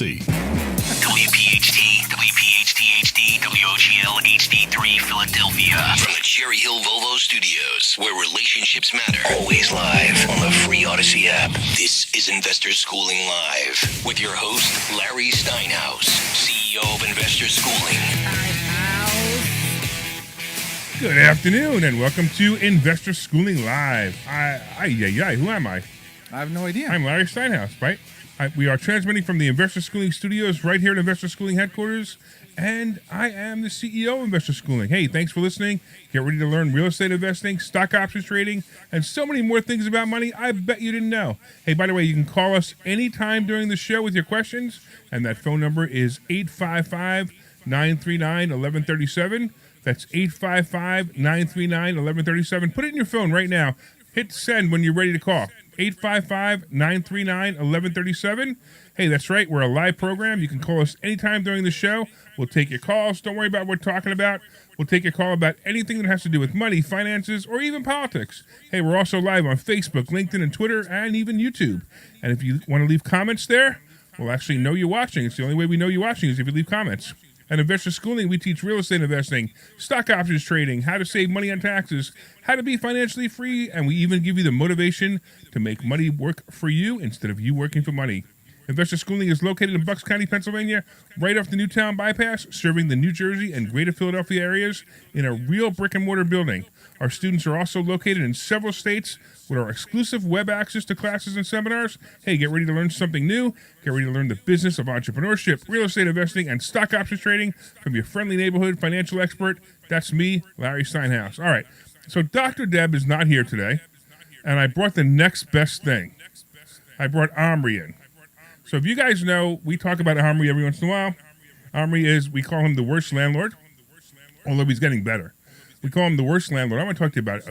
LLC. WPHT, WPHT-HD, WOGL HD3 Philadelphia. From the Cherry Hill Volvo Studios, where relationships matter. Always live on the free Odyssey app. This is Investor Schooling Live with your host, Larry Steinhaus, CEO of Investor Schooling. Good afternoon and welcome to Investor Schooling Live. Who am I? I have no idea. I'm Larry Steinhaus, right? We are transmitting from the Investor Schooling Studios right here at Investor Schooling headquarters, and I am the CEO of Investor Schooling. Hey, thanks for listening. Get ready to learn real estate investing, stock options trading, and so many more things about money I bet you didn't know. Hey, by the way, you can call us anytime during the show with your questions, and that phone number is 855-939-1137. That's 855-939-1137. Put it in your phone right now. Hit send when you're ready to call. 855-939-1137. Hey, that's right. We're a live program. You can call us anytime during the show. We'll take your calls. Don't worry about what we're talking about. We'll take your call about anything that has to do with money, finances, or even politics. Hey, we're also live on Facebook, LinkedIn, and Twitter, and even YouTube. And if you want to leave comments there, we'll actually know you're watching. It's the only way we know you're watching is if you leave comments. At Investor Schooling, we teach real estate investing, stock options trading, how to save money on taxes, how to be financially free, and we even give you the motivation to make money work for you instead of you working for money. Investor Schooling is located in Bucks County, Pennsylvania, right off the Newtown Bypass, serving the New Jersey and Greater Philadelphia areas in a real brick-and-mortar building. Our students are also located in several states with our exclusive web access to classes and seminars. Hey, get ready to learn something new. Get ready to learn the business of entrepreneurship, real estate investing, and stock options trading from your friendly neighborhood financial expert. That's me, Larry Steinhaus. All right, so Dr. Deb is not here today, and I brought the next best thing. I brought Omri in. So if you guys know, we talk about Omri every once in a while. Omri is, we call him the worst landlord, although he's getting better. We call him the worst landlord. I'm going to talk to you about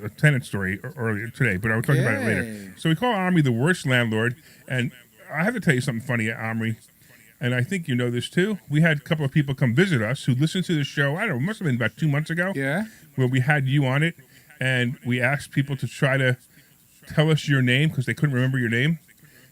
a tenant story earlier today, but I'll talk about it later. So we call Omri the worst landlord, and I have to tell you something funny, Omri, and I think you know this too. We had a couple of people come visit us who listened to the show, I don't know, it must have been about 2 months ago, where we had you on it, and we asked people to try to tell us your name because they couldn't remember your name.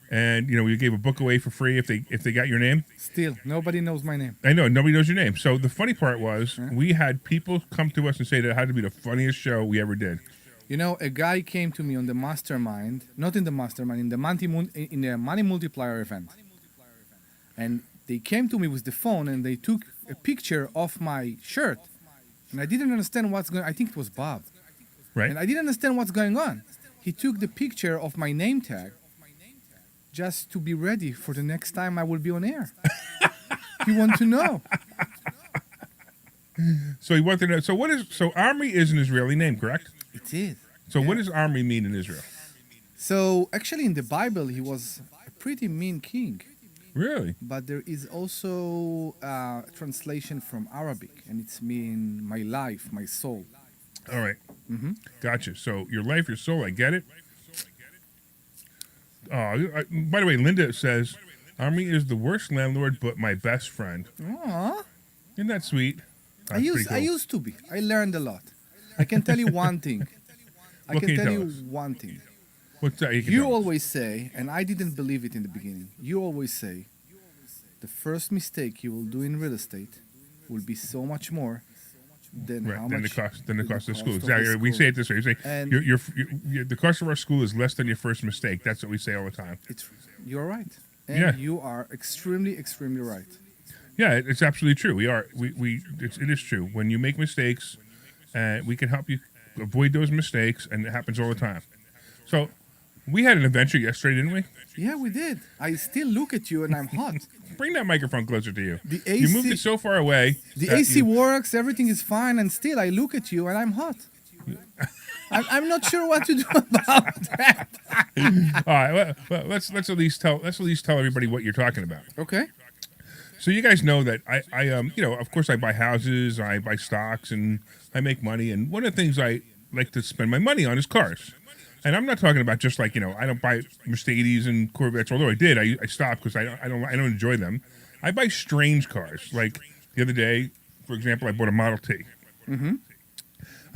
And, you know, we gave a book away for free if they got your name. Still, nobody knows my name. I know, nobody knows your name. So the funny part was we had people come to us and say that it had to be the funniest show we ever did. You know, a guy came to me on the mastermind, not in the mastermind, in the money multiplier event. And they came to me with the phone and they took a picture of my shirt. And I didn't understand what's going on. I think it was Bob. Right. And I didn't understand what's going on. He took the picture of my name tag just to be ready for the next time I will be on air. You want to know? So he wanted to know. So Omri is an Israeli name, correct? It is. So what does Omri mean in Israel? So actually in the Bible, he was a pretty mean king. Really? But there is also a translation from Arabic, and it's mean my life, my soul. All right. Mm-hmm. Gotcha. So your life, your soul, I get it. By the way, Linda says, Omri is the worst landlord, but my best friend. Aww. Isn't that sweet? I used to be. I learned a lot. I can tell you one thing. What can you tell us? One thing. What's that? You always say, and I didn't believe it in the beginning, you always say, the first mistake you will do in real estate will be so much more than how much the cost of the school. Exactly. We say it this way. We say the cost of our school is less than your first mistake. That's what we say all the time. You're right. And you are extremely, extremely right. Yeah, it's absolutely true. It is true. When you make mistakes, we can help you avoid those mistakes, and it happens all the time. So we had an adventure yesterday, didn't we? Yeah, we did. I still look at you, and I'm hot. Bring that microphone closer to you. The AC, you moved it so far away. The AC works, everything is fine, and still I look at you, and I'm hot. I'm not sure what to do about that. All right, well, let's at least tell everybody what you're talking about. Okay. So you guys know that I of course I buy houses, I buy stocks, and I make money. And one of the things I like to spend my money on is cars. And I'm not talking about just like, I don't buy Mercedes and Corvettes, although I did. I stopped because I don't enjoy them. I buy strange cars. Like the other day, for example, I bought a Model T. Mm-hmm.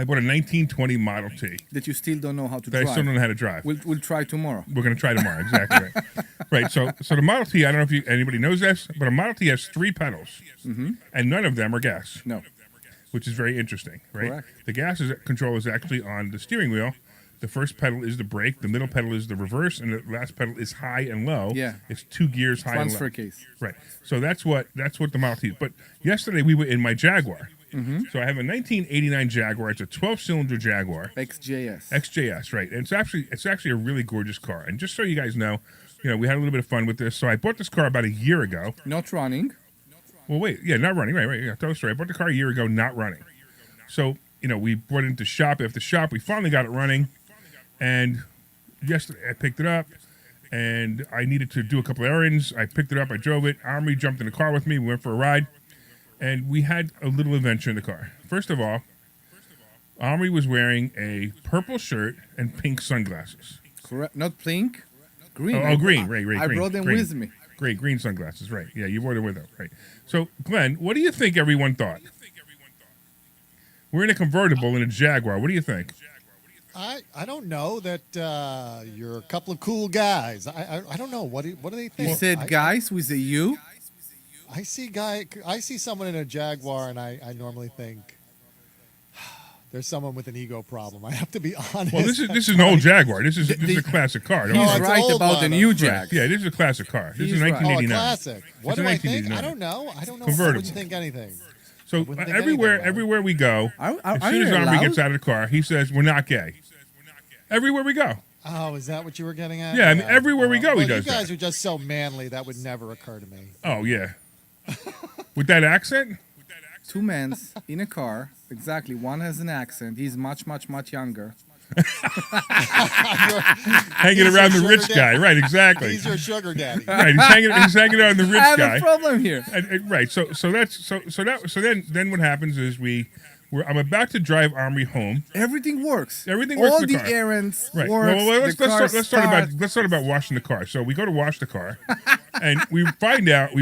I bought a 1920 Model T. That you still don't know how to drive. I still don't know how to drive. We'll try tomorrow. We're going to try tomorrow, exactly right. Right. So the Model T, I don't know if anybody knows this, but a Model T has 3 pedals, and none of them are gas, No. which is very interesting. Right. Correct. The control is actually on the steering wheel. The first pedal is the brake. The middle pedal is the reverse, and the last pedal is high and low. Yeah. It's 2 gears high Transfer and low. case. Right. So that's what the Model T is. But yesterday we were in my Jaguar. So I have a 1989 Jaguar. It's a 12-cylinder Jaguar. XJS. XJS, right? And it's actually a really gorgeous car. And just so you guys know, we had a little bit of fun with this. So I bought this car about a year ago. Not running. Well, wait, yeah, not running, right? Yeah, tell the story. I bought the car a year ago, not running. So we brought it into shop after shop. We finally got it running, and yesterday I picked it up, and I needed to do a couple of errands. I picked it up, I drove it. Omri jumped in the car with me. We went for a ride, and we had a little adventure in the car. First of all, Omri was wearing a purple shirt and pink sunglasses. Correct. Not pink. Green. Oh, green, right, I green, brought them green. with me. Great, green sunglasses, right. Yeah, you wore them with them, right. So, Glenn, what do you think everyone thought? We're in a convertible in a Jaguar. What do you think? I don't know that you're a couple of cool guys. I don't know. What do they think? You said guys with a U? I see someone in a Jaguar, and I normally think there's someone with an ego problem. I have to be honest. Well, this is an old Jaguar. This is a classic car. Don't No, you He's it's think? right old about the model. new Jag. Yeah, this is a classic car. This is He's right. 1989. Oh, a classic. What It's do a I think? 1989. I don't know. I don't know. Convertible. I wouldn't think anything. So wouldn't think everywhere anything about it. we go, Are as soon as you Omri allowed? gets out of the car, he says, "We're not gay." Everywhere we go. Oh, is that what you were getting at? Yeah, I mean, everywhere we go, he well, does you guys that. are just so manly. That would never occur to me. Oh yeah. With that accent? 2 men in a car. Exactly. One has an accent. He's much, much, much younger. Hanging He's around your the rich sugar guy. daddy. Right, exactly. He's your sugar daddy. Right, he's hanging around the rich I have guy. a problem here. Right. So then what happens is I'm about to drive Omri home. Everything works. Everything works All in the the car. errands Right. works. Well, let's the car start about washing the car. So we go to wash the car, and we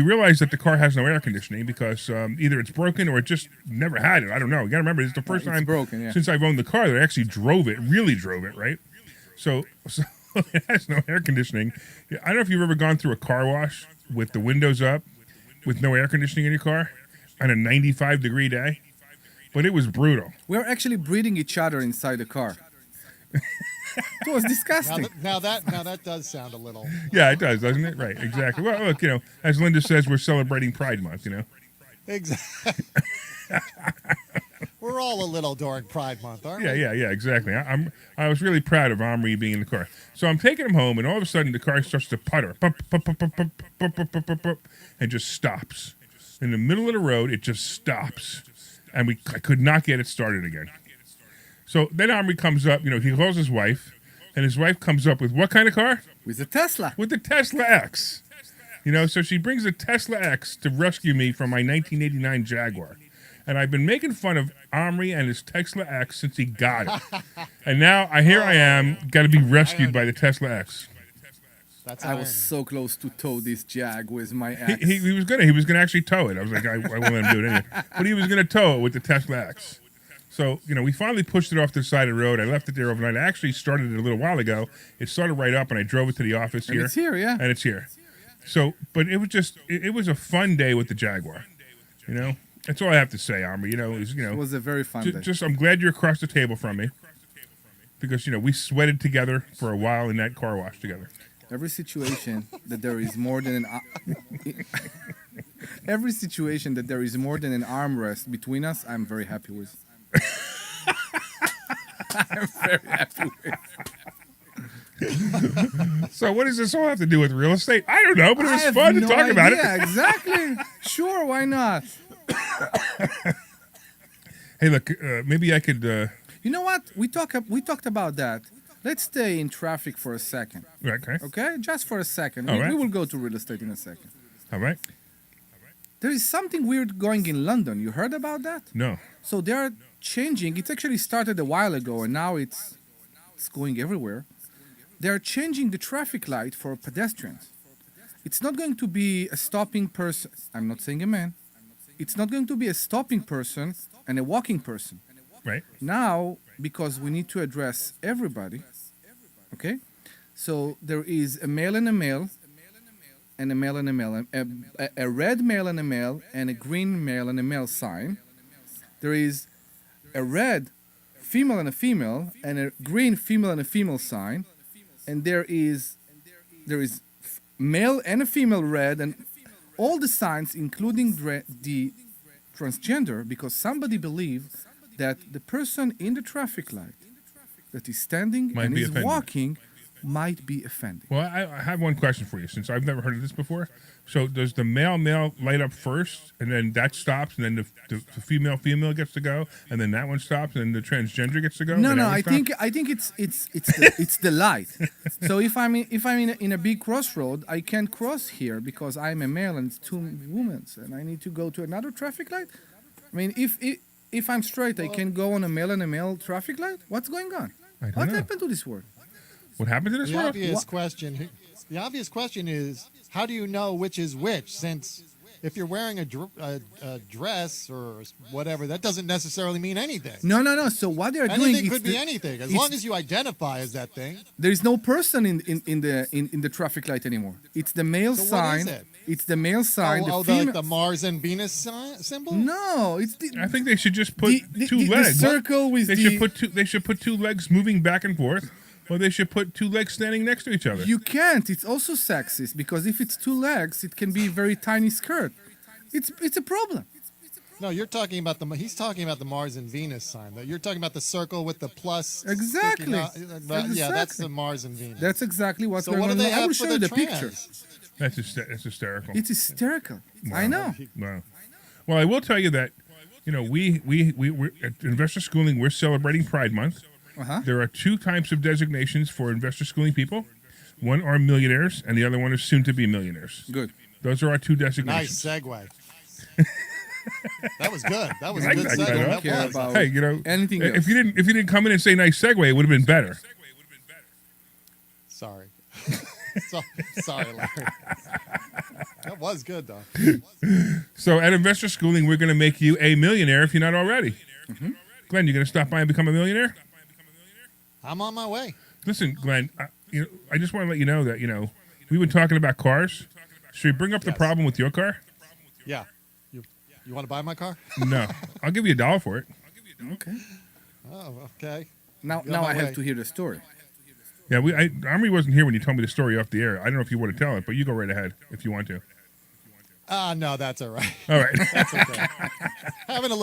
realize that the car has no air conditioning because either it's broken or it just never had it. I don't know. You got to remember, it's the first it's time broken, yeah. since I've owned the car that I actually really drove it. Right. So it has no air conditioning. I don't know if you've ever gone through a car wash with the windows up, with no air conditioning in your car, on a 95-degree day. But it was brutal. We're actually breathing each other inside the car. It was disgusting. Now that does sound a little. Yeah, it does, doesn't it? Right, exactly. Well, look, as Linda says, we're celebrating Pride Month, Exactly. We're all a little during Pride Month, aren't we? Yeah, exactly. I was really proud of Omri being in the car. So I'm taking him home, and all of a sudden the car starts to putter, and just stops. In the middle of the road, it just stops. And I could not get it started again. So then Omri comes up, he calls his wife, and his wife comes up with what kind of car? With a Tesla. With the Tesla X. So she brings a Tesla X to rescue me from my 1989 Jaguar. And I've been making fun of Omri and his Tesla X since he got it. And now here I am, got to be rescued by the Tesla X. That's I was so close to tow this Jag with my ex. He was gonna actually tow it. I was like, I won't let him do it anyway. But he was gonna tow it with the Tesla X. So we finally pushed it off the side of the road. I left it there overnight. I actually started it a little while ago. It started right up, and I drove it to the office And here. it's here, yeah. And it's here. So, but it was just it was a fun day with the Jaguar. That's all I have to say, Omri. It was a very fun day. I'm glad you're across the table from me because we sweated together for a while in that car wash together. Every situation that there is more than every situation that there is more than an armrest between us, I'm very happy with. I'm very happy with. So what does this all have to do with real estate? I don't know, but it I was have fun to no talk about it. idea, exactly. Sure, why not? Hey, look, maybe I could. You know what? We talked about that. Let's stay in traffic for a second. Okay. Okay? Just for a second. All We right. will go to real estate in a second. All right. There is something weird going in London. You heard about that? No. So they are changing. It actually started a while ago, and now it's going everywhere. They are changing the traffic light for pedestrians. It's not going to be a stopping person. I'm not saying a man. It's not going to be a stopping person and a walking person. Right. Now, because we need to address everybody, okay? So there is a male and a male, and a male and a male, a red male and a male, and a green male and a male sign. There is a red female and a female, and a green female and a female sign, and there is male and a female red, and all the signs, including the transgender, because somebody believed that the person in the traffic light that is standing Might and be is offended. walking might be offending. Well, I have one question for you, since I've never heard of this before. So does the male light up first, and then that stops, and then the female gets to go, and then that one stops, and then the transgender gets to go? No, and no. that one stops? I think it's the light. So if I'm in a big crossroad, I can't cross here because I'm a male and it's two women, and I need to go to another traffic light. I mean, if I'm straight, I can go on a male and a male traffic light. What's going on? I don't What know. happened to this world? What happened to this The world? obvious question is, how do you know which is which? Since if you're wearing a dress or whatever, that doesn't necessarily mean anything. No. So what they are doing Anything is could be anything, as long as you identify as that thing. there is no person in the traffic light anymore. It's the male So what sign. is it? It's the male sign. Oh, the like female. the Mars and Venus symbol? No, it's the I think they should just put the, two the legs. circle with They the. should put two legs moving back and forth, or they should put two legs standing next to each other. You can't. It's also sexist because if it's two legs, it can be a very tiny skirt. It's a problem. No, you're talking about he's talking about the Mars and Venus sign. You're talking about the circle with the plus. Exactly. sticking out. Yeah, that's Exactly. the Mars and Venus. That's exactly what's so going what do on. they I will have show for you the the picture. trans? That's hysterical. It's hysterical. I know. Wow. Well, I will tell you that, we're at Investor Schooling, we're celebrating Pride Month. Uh-huh. There are two types of designations for investor schooling people. One are millionaires, and the other one is soon-to-be millionaires. Good. Those are our two Nice designations. segue. That was good. That was I a good like that, segue. I don't That care was. about Hey, anything if else. you didn't come in and say nice segue, it would have been better. Sorry. Sorry, Larry. That was good, though. So at Investor Schooling, we're going to make you a millionaire if you're not already. Mm-hmm. Glenn, you going to stop by and become a millionaire? I'm on my way. Listen, Glenn, I just want to let you know that, we've been talking about cars. Should we bring up the Yes. problem with your car? Yeah. You want to buy my car? No. I'll give you $1 for it. Okay. Oh, okay. Now You're on I my have way. to hear the story. Yeah, Army wasn't here when you told me the story off the air. I don't know if you want to tell it, but you go right ahead if you want to. No, that's all right. All right. That's okay. I'm having a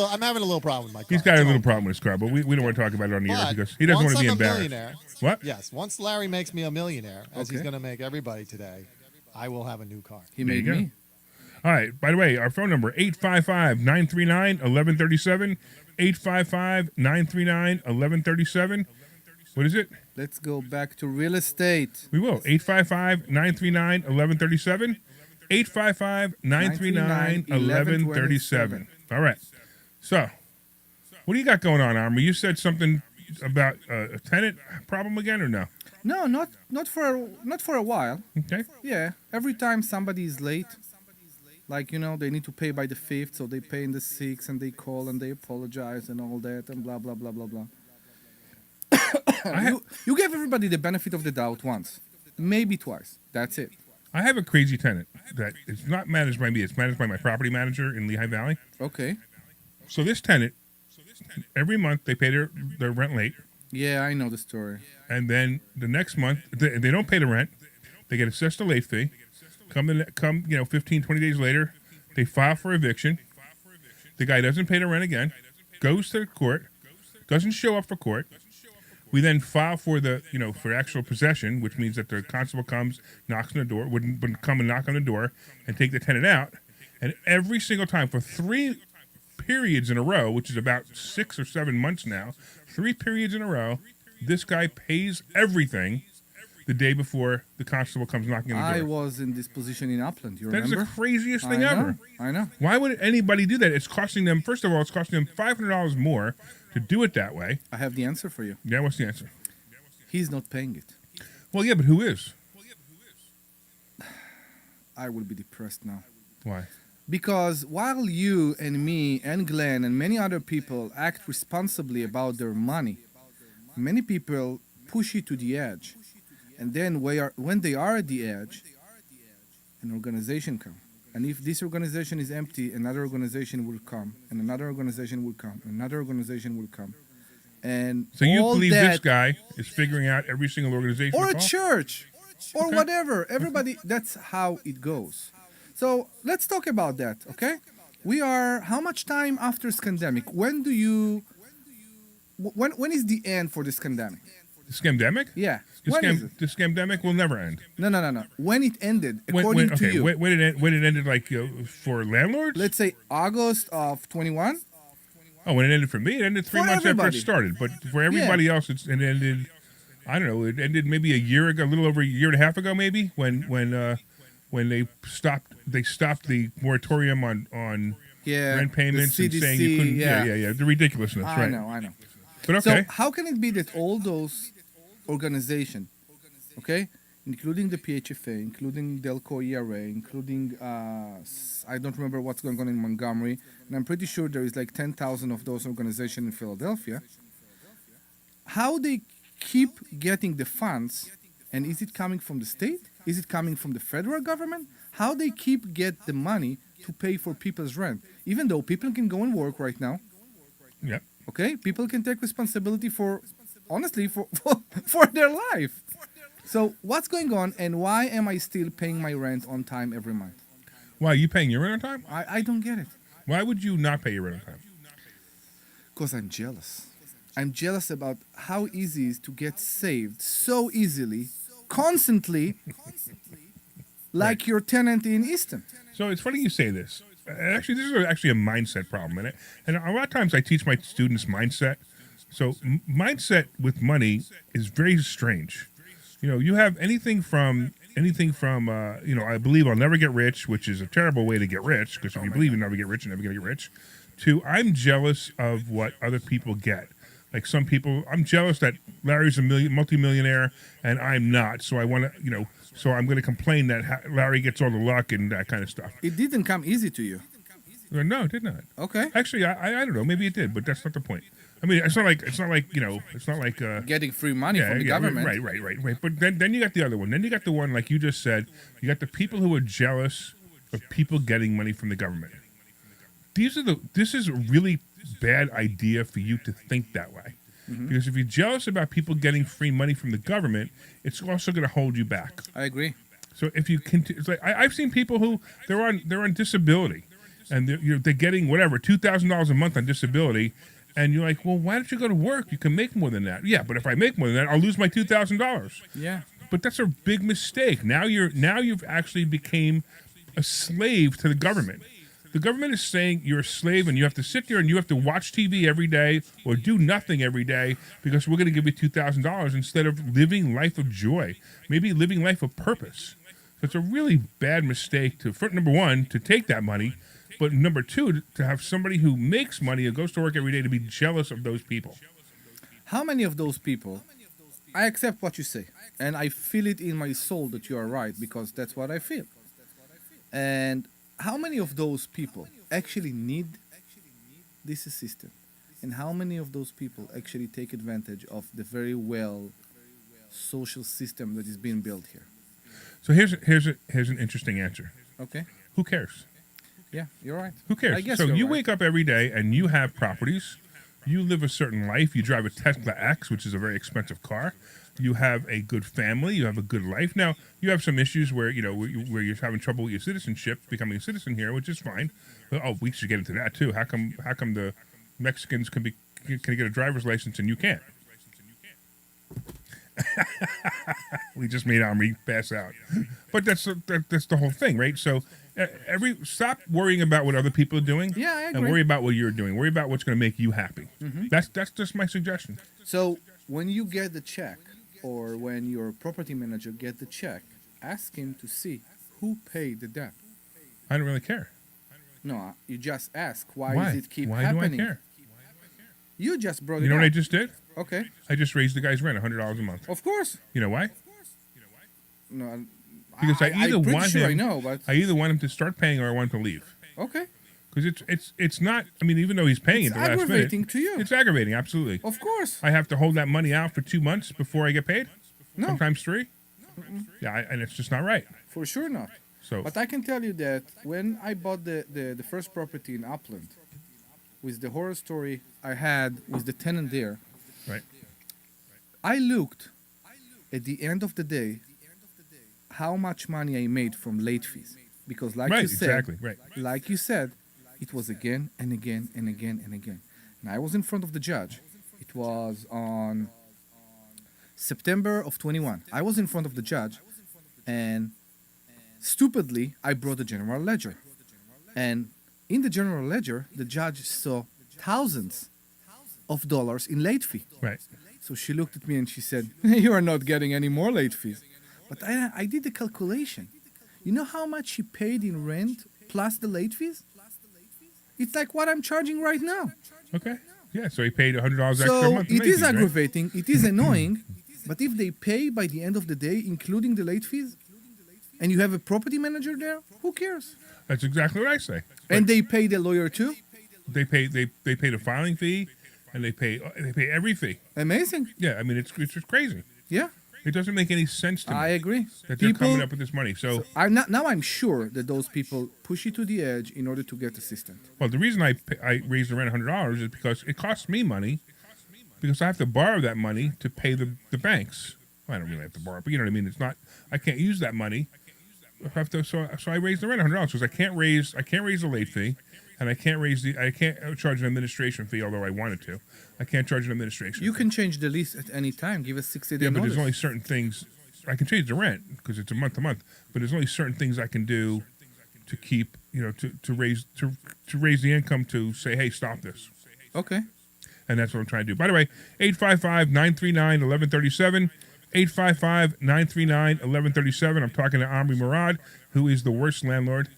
little problem with my car. He's got a It's little all problem with his car, but we don't want to talk about it on the air But because he doesn't want once to be I'm a embarrassed. millionaire, What? yes, once Larry makes me a millionaire, as he's Okay. going to make everybody today, I will have a new car. He There you made go. me. All right. By the way, our phone number, 855-939-1137. 855-939-1137. What is it? Let's go back to real estate. We will. 855-939-1137. 855-939-1137. All right. So, what do you got going on, Army? You said something about a tenant problem again, or no? No, not for a while. Okay. Yeah, every time somebody is late, like they need to pay by the 5th, so they pay in the 6th, and they call and they apologize and all that and blah blah blah blah blah. You gave everybody the benefit of the doubt once, maybe twice. That's it. I have a crazy tenant that is not managed by me. It's managed by my property manager in Lehigh Valley. Okay. So this tenant, every month they pay their rent late, Yeah, I know the story. and then the next month they don't pay the rent. They get assessed a late fee. Come 15, 20 days later, they file for eviction. The guy doesn't pay the rent again, goes to the court, doesn't show up for court. We then file for for actual possession, which means that the constable comes, knocks on the door, would come and knock on the door and take the tenant out. And every single time for 3 periods in a row, which is about 6 or 7 months now, 3 periods in a row, this guy pays everything the day before the constable comes knocking on the I door. was in this position in Upland. You That is remember? the craziest thing I know, ever. I know. Why would anybody do that? It's costing them, first of all, it's costing them $500 more to do it that way. I have the answer for you. Yeah, what's the answer? He's not paying it. Well, yeah, but who is? I will be depressed now. Why? Because while you and me and Glenn and many other people act responsibly about their money, many people push it to the edge. And then when they are at the edge, an organization come. And if this organization is empty, another organization will come, and another organization will come, and another organization will come. And So you all believe that, this guy is figuring out every single organization? or to a call? church, or Okay. whatever. Everybody, that's how it goes. So let's talk about that, okay? We are, how much time after this pandemic? When do you, when is the end for this pandemic? The scamdemic? Yeah. The, When is it? the scamdemic will never end. No. When it ended, according to you. When it ended, like for landlords? Let's say August of 21. Oh, when it ended for me, it ended 3 For months after everybody. it started. But for everybody else, it ended. I don't know. It ended maybe a year ago, a little over a year and a half ago, maybe when they stopped the moratorium on Yeah. rent payments the and CDC, saying you couldn't. Yeah. The ridiculousness, I right? know. But okay. So how can it be that all those organizations, okay, including the PHFA, including Delco ERA, including I don't remember what's going on in Montgomery, and I'm pretty sure there is like 10,000 of those organizations in Philadelphia. How they keep getting the funds, and is it coming from the state? Is it coming from the federal government? How they keep get the money to pay for people's rent, even though people can go and work right now. Yeah. Okay, people can take responsibility for, honestly, for their life. So what's going on, and why am I still paying my rent on time every month? Why are you paying your rent on time? I don't get it. Why would you not pay your rent on time? Because I'm jealous. I'm jealous about how easy it is to get saved so easily, constantly, like your tenant in Easton. So it's funny you say this. Actually, this is actually a mindset problem, and a lot of times I teach my students mindset. So mindset with money is very strange. You know, you have anything from I believe I'll never get rich, which is a terrible way to get rich, because if you believe you never get rich, you're never going to get rich, to I'm jealous of what other people get. Like some people, I'm jealous that Larry's a multimillionaire and I'm not. So I want to, so I'm going to complain that Larry gets all the luck and that kind of stuff. It didn't come easy to you. No, it did not. Okay. Actually, I don't know. Maybe it did, but that's not the point. I mean, it's not like Getting free money from the government. Right. But then you got the other one. Then you got the one, like you just said, you got the people who are jealous of people getting money from the government. This is a really bad idea for you to think that way. Mm-hmm. Because if you're jealous about people getting free money from the government, it's also going to hold you back. I agree. So if you continue, it's like I've seen people who they're on disability, and they're getting whatever $2,000 a month on disability, and you're like, well, why don't you go to work? You can make more than that. Yeah, but if I make more than that, I'll lose my $2,000. Yeah. But that's a big mistake. Now you've actually became a slave to the government. The government is saying you're a slave and you have to sit there and you have to watch TV every day or do nothing every day because we're going to give you $2,000 instead of living life of joy, maybe living life of purpose. So it's a really bad mistake number one, to take that money, but number two, to have somebody who makes money and goes to work every day to be jealous of those people. How many of those people, I accept what you say, and I feel it in my soul that you are right, because that's what I feel. And how many of those people actually need this assistance? And how many of those people actually take advantage of the very well social system that is being built here? So here's an interesting answer. Okay. Who cares? Yeah, you're right. Who cares? I guess So you're you right. wake up every day and you have properties. You live a certain life. You drive a Tesla X, which is a very expensive car. You have a good family. You have a good life. Now, you have some issues where you're having trouble with your citizenship, becoming a citizen here, which is fine. Oh, we should get into that too. How come the Mexicans can get a driver's license and you can't? We just made Omri pass out. But that's the whole thing, right? So stop worrying about what other people are doing. Yeah, I agree. And worry about what you're doing. Worry about what's going to make you happy. Mm-hmm. That's just my suggestion. So when you get the check, or when your property manager get the check, ask him to see who paid the debt. I don't really care. No, you just ask. Why does it keep Why happening? do I care? You just brought it up. You know what I just did? Okay. I just raised the guy's rent $100 a month. Of course. You know why? No, Because I either I'm pretty want sure him. I know, but I either want him to start paying or I want him to leave. okay. Because it's not. I mean, even though he's paying It's at the last minute, aggravating to you. it's aggravating. Absolutely. Of course. I have to hold that money out for 2 months before I get paid. No. Sometimes 3. Yeah, and it's just not right. For sure not. So But I can tell you that when I bought the first property in Upland, with the horror story I had with the tenant there, right, I looked at the end of the day how much money I made from late fees. Because like right, you said, exactly, right, like you said, it was again and again and again and again. And I was in front of the judge. It was on September of 21. I was in front of the judge, and stupidly, I brought the general ledger. And in the general ledger, the judge saw thousands of dollars in late fee. right. So she looked at me and she said, "You are not getting any more late fees." But I did the calculation. You know how much she paid in rent plus the late fees? It's like what I'm charging right now. Okay, yeah. So he paid $100 extra a So month. in it late is fees, right? aggravating, it is annoying, but if they pay by the end of the day, including the late fees, and you have a property manager there, who cares? That's exactly what I say. And they pay the lawyer too? They pay the filing fee, and they pay every fee. Amazing. Yeah, I mean it's just crazy. Yeah, It doesn't make any sense to me I agree. that they're coming up with this money. So, Now I'm sure that those people push you to the edge in order to get assistance. well, the reason I raised the rent $100 is because it costs me money, because I have to borrow that money to pay the banks. Well, I don't really have to borrow, but you know what I mean. It's not. I can't use that money. I have to. So I raised the rent $100 because I can't raise the late fee, and I can't charge an administration fee, although I wanted to. I can't charge an administration. You fee. can change the lease at any time. Give us 60 days. Yeah, but notice. there's only certain things I can change the rent because it's a month to month. But there's only certain things I can do to keep, to raise the income to say, hey, stop this, Okay. and that's what I'm trying to do. By the way, 855-939-1137, 855-939-1137. I'm talking to Omri Murad, who is the worst landlord,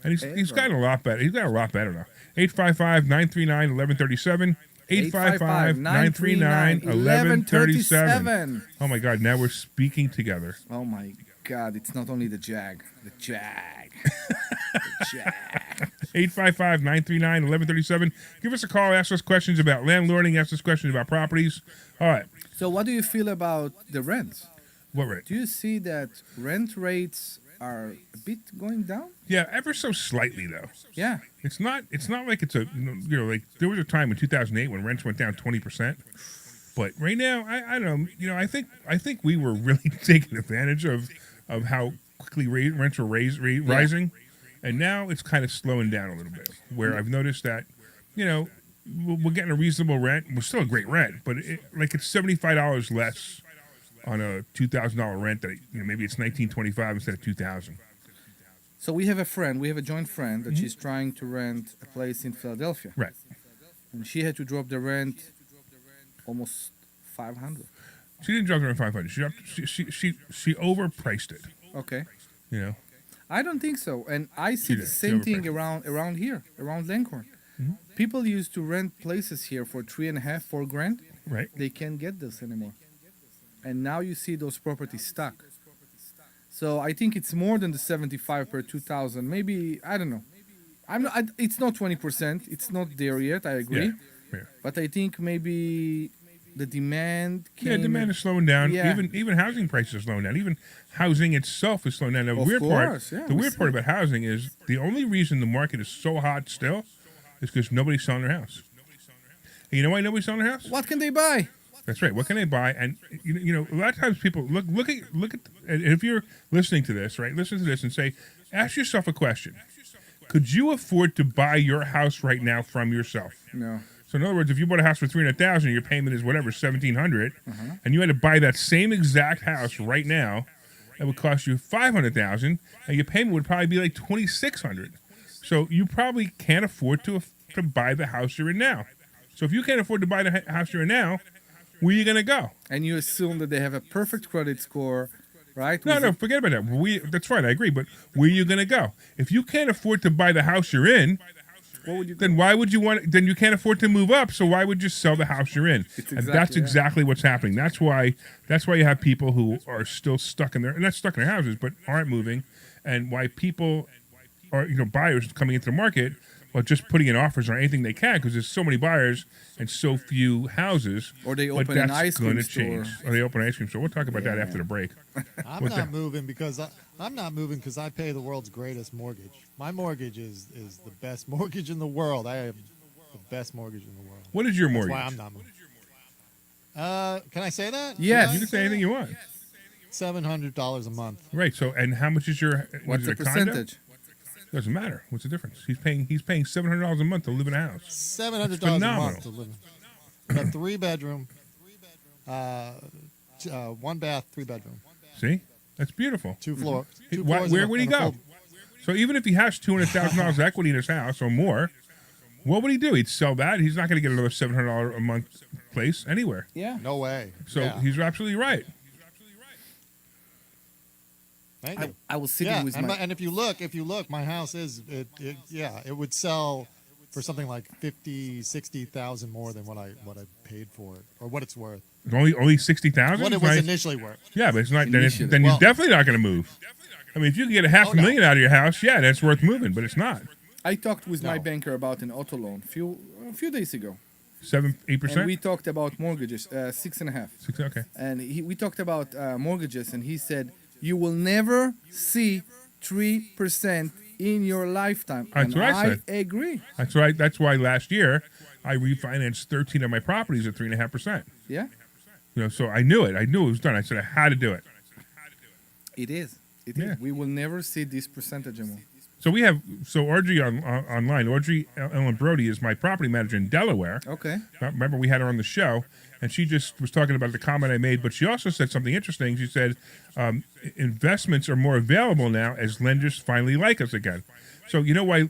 and he's gotten a lot better. He's got a lot better now. 855-939-1137. 855-939-1137. Oh my God! Now we're speaking together. Oh my God! It's not only the Jag. The Jag. The Jag. 855-939-1137. Give us a call. Ask us questions about landlording. Ask us questions about properties. All right. So, what do you feel about the rents? What rate? Do you see that rent rates are a bit going down? Yeah, ever so slightly though. Yeah. It's not like it's like there was a time in 2008 when rents went down 20%. But right now, I don't know. I think we were really taking advantage of how quickly rents were rising, and now it's kind of slowing down a little bit. Where I've noticed that, we're getting a reasonable rent. We're still a great rent, but it's $75 less on a $2,000 rent that maybe it's $1,925 instead of $2,000. So we have a joint friend that she's trying to rent a place in Philadelphia. Right. And she had to drop the rent almost $500. She didn't drop the rent $500. She overpriced it. Okay. I don't think so. And I see the same thing around here, around Langhorne. Mm-hmm. People used to rent places here for $3,500, $4,000. Right. They can't get this anymore. And now you see those properties stuck. So I think it's more than the 75 per 2,000. Maybe, I don't know. It's not 20%. It's not there yet. I agree. Yeah. But I think maybe the demand Demand is slowing down. Yeah. Even housing prices are slowing down. Even housing itself is slowing down. The weird part about housing is the only reason the market is so hot still is because nobody's selling their house. And you know why nobody's selling their house? What can they buy? That's right. What can they buy? And a lot of times people look at. And if you're listening to this, right? Listen to this and ask yourself a question: could you afford to buy your house right now from yourself? No. So in other words, if you bought a house for $300,000, your payment is whatever $1,700, and you had to buy that same exact house right now, it would cost you $500,000, and your payment would probably be like $2,600. So you probably can't afford to buy the house you're in now. So if you can't afford to buy the house you're in now, where are you going to go? And you assume that they have a perfect credit score, right? No, forget about that. That's fine, I agree. But where are you going to go? If you can't afford to buy the house you're in, what would you do? then why would you want? Then you can't afford to move up. So why would you sell the house you're in? And that's exactly what's happening. That's why you have people who are still stuck in not stuck in their houses, but aren't moving, and why people are buyers coming into the market well, just putting in offers on anything they can because there's so many buyers and so few houses. Or they But open an that's ice cream gonna store. change. Or they open an ice cream store. We'll talk about that after the break. I'm What not the- moving because I pay the world's greatest mortgage. My mortgage is the best mortgage in the world. I have the best mortgage in the world. What is your That's mortgage? why I'm not moving. Can I say that? Yes. You can say anything you want. $700 a month. Right. So, and how much is your? What's is the it a condo? percentage? Doesn't matter. What's the difference? He's paying $700 a month to live in a house. $700 a phenomenal. month to live. A 3-bedroom, 1 bath, 3-bedroom, See, that's beautiful. 2 floor. He- Two why- floors where and a- would he and a go? full- So even if he has $200,000 equity in his house or more, what would he do? He'd sell that. He's not going to get another $700 a month place anywhere. Yeah. No way. So Yeah. he's absolutely right. Thank you. I was sitting Yeah, with and, my. and if you look, my house is it would sell for something like 50,000-60,000 more than what I paid for it or what it's worth. Only 60,000. What it was initially worth. Yeah, but it's not. Then, Initially. then you're Well- definitely not going to move. I mean, if you can get a half Oh, a no. million out of your house, yeah, that's worth moving. But it's not. I talked with my No. banker about an auto loan a few days ago, 7-8%. and we talked about mortgages, 6.5. Okay. And we talked about mortgages, and he said you will never see 3% in your lifetime. That's and what I said. agree. That's right. That's why last year I refinanced 13 of my properties at 3.5%. Yeah, So I knew it. I knew it was done. I said I had to do it. it is. It Yeah. is. We will never see this percentage anymore. So we have Audrey online. Audrey Ellen Brody is my property manager in Delaware. Okay. Remember we had her on the show, and she just was talking about the comment I made. But she also said something interesting. She said investments are more available now as lenders finally like us again. So you know why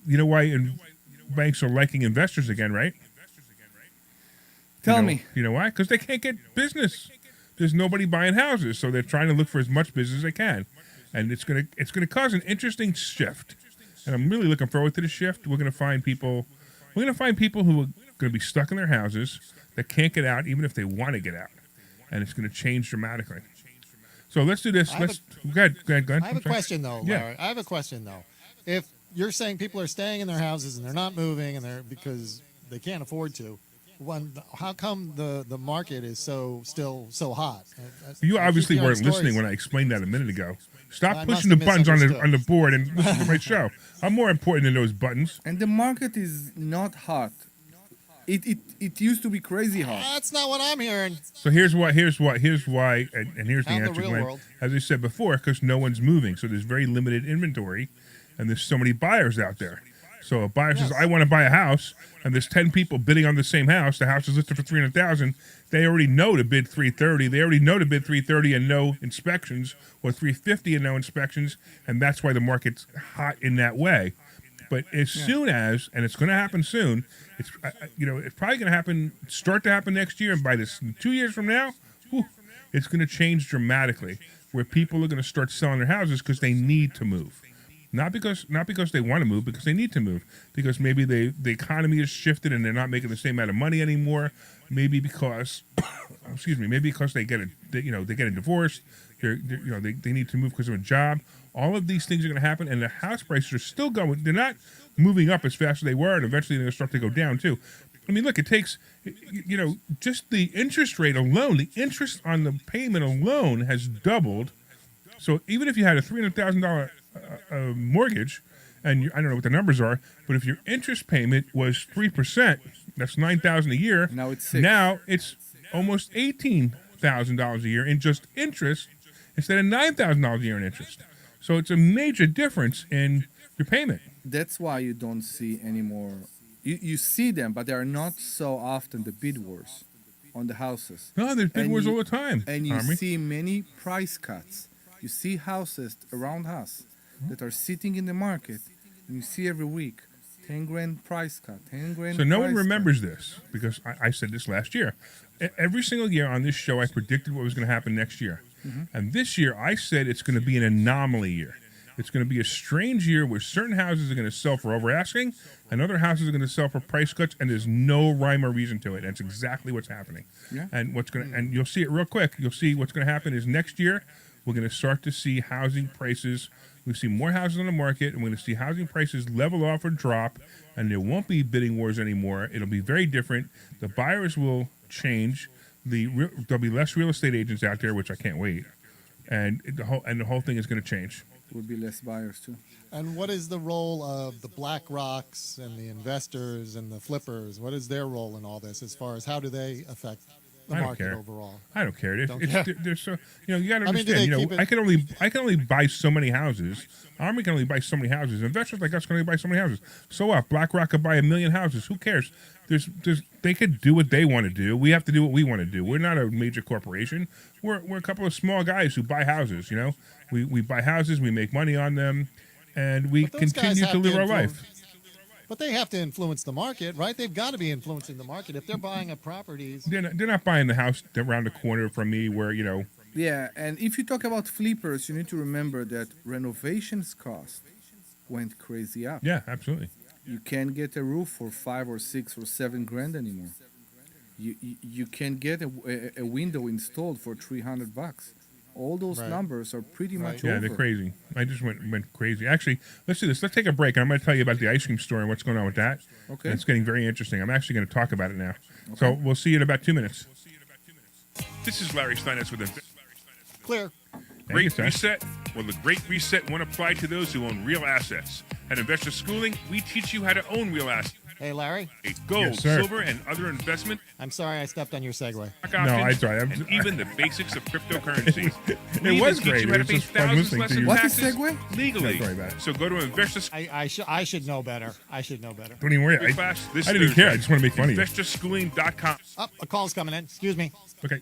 banks are liking investors again, right? Tell You know- me. You know why? Because they can't get business. There's nobody buying houses, so they're trying to look for as much business as they can, and it's gonna cause an interesting shift. And I'm really looking forward to the shift. We're gonna find people who are gonna be stuck in their houses that can't get out, even if they want to get out, and it's gonna change dramatically. So let's do this. I have Let's go ahead. I have I'm a sorry. question though, Yeah. Larry. I have a question though. If you're saying people are staying in their houses and they're not moving and they're because they can't afford to, how come the market is still so hot? You I obviously keep hearing weren't listening stories. when I explained that a minute ago. Stop I pushing must the have buttons on the misunderstood. board and listen to my show. I'm more important than those buttons. And the market is not hot. It used to be crazy hot. That's not what I'm hearing. So here's why, and here's the Out in the answer, real Glenn. world. As I said before, because no one's moving, so there's very limited inventory, and there's so many buyers out there. So a buyer says, Yes. "I want to buy a house," and there's 10 people bidding on the same house. The house is listed for 300,000. They already know to bid 330. They already know to bid 330 and no inspections, or 350 and no inspections, and that's why the market's hot in that way. But as soon as, and it's going to happen soon, it's probably going to start to happen next year, and by 2 years from now, it's going to change dramatically, where people are going to start selling their houses because they need to move, not because they want to move, because they need to move, because maybe the economy has shifted and they're not making the same amount of money anymore, maybe because maybe because they're getting divorced, they need to move because of a job. All of these things are going to happen, and the house prices are still going. They're not moving up as fast as they were, and eventually they're going to start to go down too. I mean, look, it takes, just the interest rate alone, the interest on the payment alone has doubled. So even if you had a $300,000 mortgage, and I don't know what the numbers are, but if your interest payment was 3%, that's $9,000 a year. Now it's 6. Now it's almost $18,000 a year in just interest instead of $9,000 a year in interest. So it's a major difference in your payment. That's why you don't see anymore. You see them, but they are not so often the bid wars on the houses. No, there's bid And wars you- all the time. And you Army. see many price cuts. You see houses around us that are sitting in the market, and you see every week 10 grand price cut, 10 grand. So no one price remembers this because I said this last year. Every single year on this show, I predicted what was going to happen next year. And this year, I said it's going to be an anomaly year. It's going to be a strange year where certain houses are going to sell for over asking and other houses are going to sell for price cuts, and there's no rhyme or reason to it. That's exactly what's happening. Yeah. And and you'll see it real quick. You'll see what's going to happen is next year we're going to start to see housing prices. We see more houses on the market, and we're going to see housing prices level off or drop, and there won't be bidding wars anymore. It'll be very different. The buyers will change. There'll be less real estate agents out there, which I can't wait, and the whole thing is going to change. Will be less buyers too. And what is the role of the Black Rocks and the investors and the flippers? What is their role in all this as far as how do they affect the I don't market care. overall? I don't care. Don't care. There's so you got to I mean, do they understand. keep it- I can only buy so many houses. Army can only buy so many houses. Investors like us can only buy so many houses. So what? BlackRock could buy 1 million houses. Who cares? They could do what they want to do. We have to do what we want to do. We're not a major corporation. We're a couple of small guys who buy houses. We buy houses. We make money on them, and we But those guys continue have to live to our influence- life. But they have to influence the market, right? They've got to be influencing the market if they're buying up properties. They're not buying the house around the corner from me where Yeah, and if you talk about flippers, you need to remember that renovations cost went crazy up. Yeah, absolutely. You can't get a roof for 5 or 6 or 7 grand anymore. You can't get a window installed for $300. All those Right. numbers are pretty much Yeah, over. they're crazy. I just went crazy. Actually, let's do this. Let's take a break, and I'm going to tell you about the ice cream store and what's going on with that. Okay. And it's getting very interesting. I'm actually going to talk about it now. So we'll see you in about 2 minutes. This is Larry Steinitz with Clear. Great Great Reset? Well, the Great Reset won't apply to those who own real assets. At Investor Schooling, we teach you how to own real assets. Hey, Larry, Gold, Yes, sir. silver, and other investment I'm sorry I stepped on your segue. stock No, options, I tried. and even the basics of cryptocurrency. It was great. Teach you how to It was pay just fun thousands listening less to in you. What is taxes segue? legally. Yeah, sorry about it. So go to Investor I should know better. I should know better. Don't even worry. class this I didn't care. I Thursday. just want to make fun of you. InvestorSchooling.com. Oh, a call's coming in. Excuse me. Okay.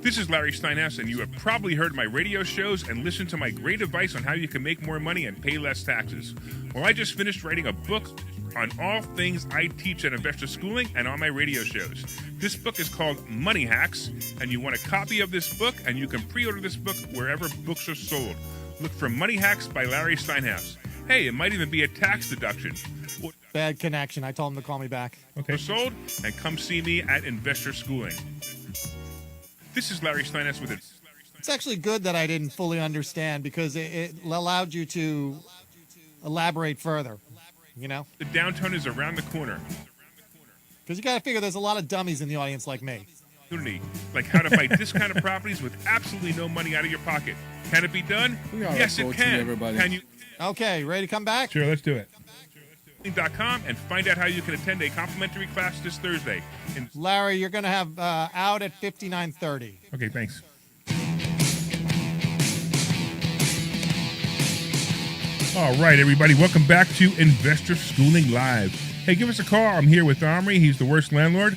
This is Larry Steinhaus, and you have probably heard my radio shows and listened to my great advice on how you can make more money and pay less taxes. Well, I just finished writing a book on all things I teach at Investor Schooling and on my radio shows. This book is called Money Hacks, and you want a copy of this book, and you can pre-order this book wherever books are sold. Look for Money Hacks by Larry Steinhaus. Hey, it might even be a tax deduction. Bad connection. I told him to call me back. Okay. Sold, and come see me at Investor Schooling. This is Larry Steinhaus with it. It's actually good that I didn't fully understand because it allowed you to elaborate further, The downtown is around the corner. Because you got to figure there's a lot of dummies in the audience like me. Opportunity, like how to buy discounted properties with absolutely no money out of your pocket. Can it be done? We are Yes, it approaching can. everybody. Can you? Okay, ready to come back? Sure, let's do it. .com and find out how you can attend a complimentary class this Thursday. In Larry, you're going to have out at 59:30. Okay, thanks. All right, everybody, welcome back to Investor Schooling Live. Hey, give us a call. I'm here with Omri. He's the worst landlord.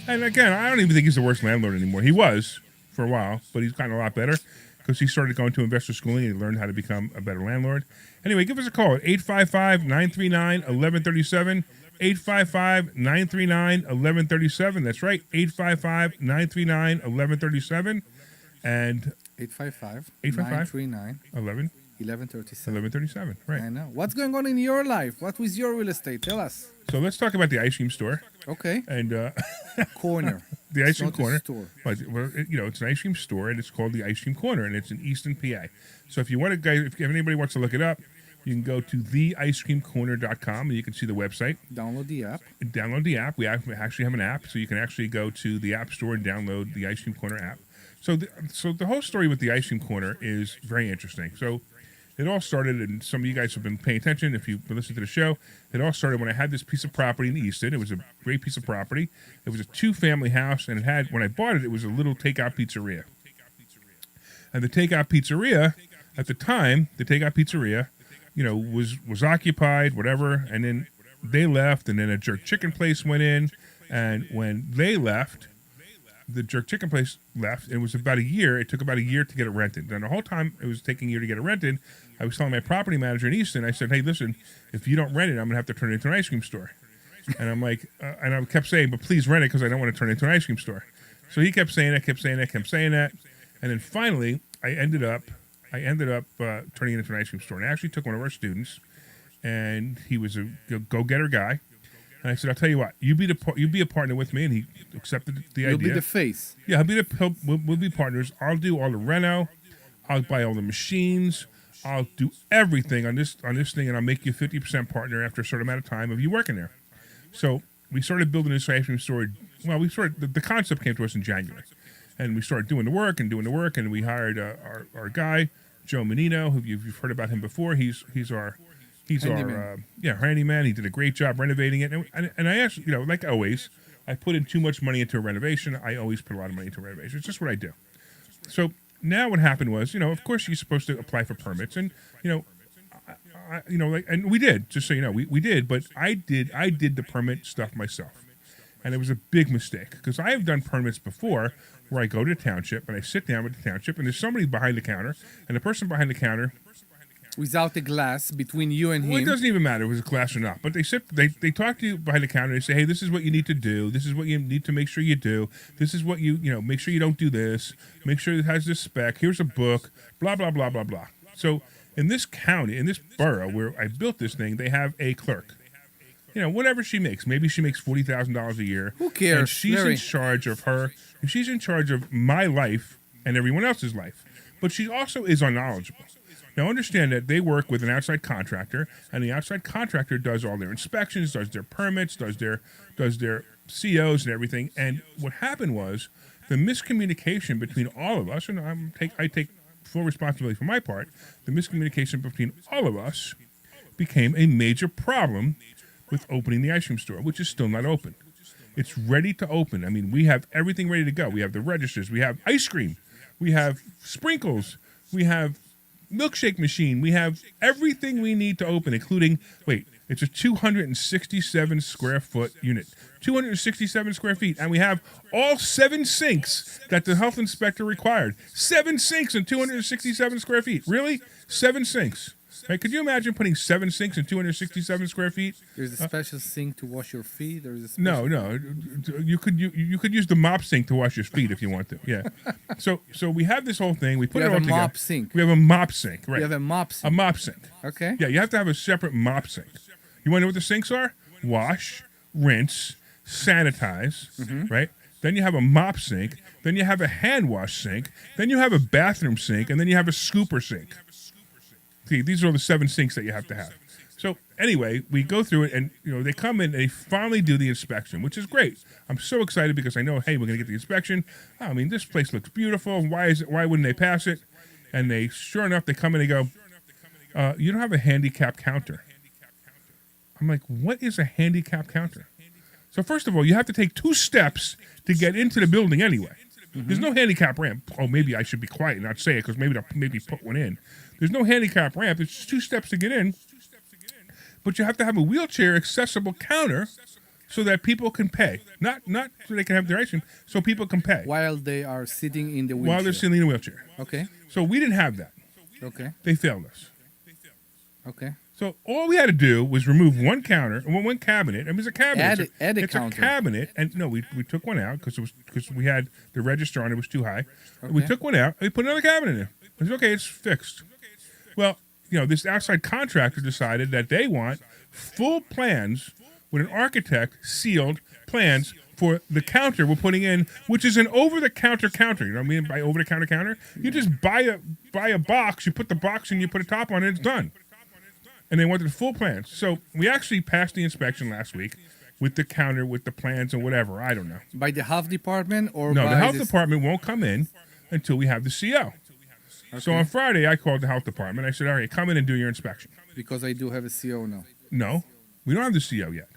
And again, I don't even think he's the worst landlord anymore. He was for a while, but he's gotten a lot better because he started going to Investor Schooling and he learned how to become a better landlord. Anyway, give us a call at 855-939-1137. 855-939-1137. That's right, 855-939-1137. And 855 855? 939 11 1137. 1137. Right. I know. What's going on in your life? What with your real estate? Tell us. So let's talk about the ice cream store Okay. and Corner. the ice It's cream not a corner. store. Well, it's an ice cream store, and it's called the Ice Cream Corner, and it's in Easton, PA. So if you want to, guys, if anybody wants to look it up, you can go to theicecreamcorner.com, and you can see the website. Download the app. Download the app. We actually have an app, so you can actually go to the App Store and download the Ice Cream Corner app. So the whole story with the Ice Cream Corner is very interesting. So it all started, and some of you guys have been paying attention if you've been listening to the show. It all started when I had this piece of property in Easton. It was a great piece of property. It was a 2-family house, and when I bought it, it was a little takeout pizzeria. And the takeout pizzeria, at the time, was occupied, whatever, and then they left, and then a jerk chicken place went in, and when they left, the jerk chicken place left. It was about a year. It took about a year to get it rented. And the whole time it was taking a year to get it rented, I was telling my property manager in Easton, I said, hey, listen, if you don't rent it, I'm going to have to turn it into an ice cream store. And I'm like, and I kept saying, but please rent it because I don't want to turn it into an ice cream store. So he kept saying that. And then finally, I ended up turning it into an ice cream store. And I actually took one of our students, and he was a go-getter guy. And I said, I'll tell you what, you be a partner with me, and he accepted the You'll idea. be the face. Yeah, we'll be partners. I'll do all the reno. I'll buy all the machines. I'll do everything on this thing, and I'll make you a 50% partner after a certain amount of time of you working there. So we started building this ice cream store. Well, the concept came to us in January, and we started doing the work, and we hired our guy, Joe Menino, who you've heard about him before. He's our handyman. He did a great job renovating it, and I asked, like always, I put in too much money into a renovation. I always put a lot of money into a renovation. It's just what I do. So now what happened was, of course you're supposed to apply for permits, and and we did. Just so you know, we did, but I did the permit stuff myself, and it was a big mistake because I have done permits before where I go to the township and I sit down with the township, and there's somebody behind the counter, and the person behind the counter. Without a glass between you and him. Well, it doesn't even matter if it was a glass or not. But they talk to you behind the counter. They say, hey, this is what you need to do. This is what you need to make sure you do. This is what make sure you don't do this. Make sure it has this spec. Here's a book. Blah, blah, blah, blah, blah. So in this county, in this borough where I built this thing, they have a clerk. Whatever she makes. Maybe she makes $40,000 a year. Who cares? And she's Larry. in charge of her. She's in charge of my life and everyone else's life. But she also is unknowledgeable. Now, understand that they work with an outside contractor, and the outside contractor does all their inspections, does their permits, does their COs and everything. And what happened was the miscommunication between all of us, and I take full responsibility for my part, the miscommunication between all of us became a major problem with opening the ice cream store, which is still not open. It's ready to open. I mean, we have everything ready to go. We have the registers. We have ice cream. We have sprinkles. We have milkshake machine. We have everything we need to open, including, it's a 267 square foot unit. 267 square feet. And we have all 7 sinks that the health inspector required. 7 sinks in 267 square feet. Really? 7 sinks. Right? Could you imagine putting 7 sinks in 267 square feet? There's a special sink to wash your feet. There's a special No. You could use the mop sink to wash your feet if you want to. Yeah. So we have this whole thing. We put You it all have a together. mop sink. We have a mop sink. Right. You have a mop A sink. mop sink. Okay. Yeah, you have to have a separate mop sink. You want to know what the sinks are? Wash, rinse, sanitize, right? Then you have a mop sink. Then you have a hand wash sink. Then you have a bathroom sink. And then you have a scooper sink. See, these are the 7 sinks that you have to have. So anyway, we go through it, and they come in and they finally do the inspection, which is great. I'm so excited because I know, hey, we're going to get the inspection. I mean, this place looks beautiful. Why wouldn't they pass it? And sure enough, they come in and they go, you don't have a handicap counter. I'm like, what is a handicap counter? So first of all, you have to take 2 steps to get into the building anyway. There's no handicap ramp. Oh, maybe I should be quiet and not say it because maybe they'll put one in. There's no handicap ramp. It's just 2 steps to get in. But you have to have a wheelchair accessible counter so that people can pay. Not so they can have their ice cream, so people can pay. While they are sitting in the wheelchair. While they're sitting in a wheelchair. Okay. So we didn't have that. Okay. They failed us. Okay. So all we had to do was remove one cabinet. It was a cabinet. Add a it's counter. a cabinet, and no, we took one out because we had the register on it was too high. Okay. We took one out. And we put another cabinet in. I said, okay, it's fixed. Well, this outside contractor decided that they want full plans with an architect sealed plans for the counter we're putting in, which is an over-the-counter counter. You know what I mean by over-the-counter counter? You just buy a box, you put the box in, you put a top on it, it's done. And they wanted full plans. So we actually passed the inspection last week with the counter, with the plans and whatever. I don't know. By the health department or No, by the health this- department won't come in until we have the CO. Okay. So on Friday, I called the health department. I said, all right, come in and do your inspection. Because I do have a CO now. No, we don't have the CO yet.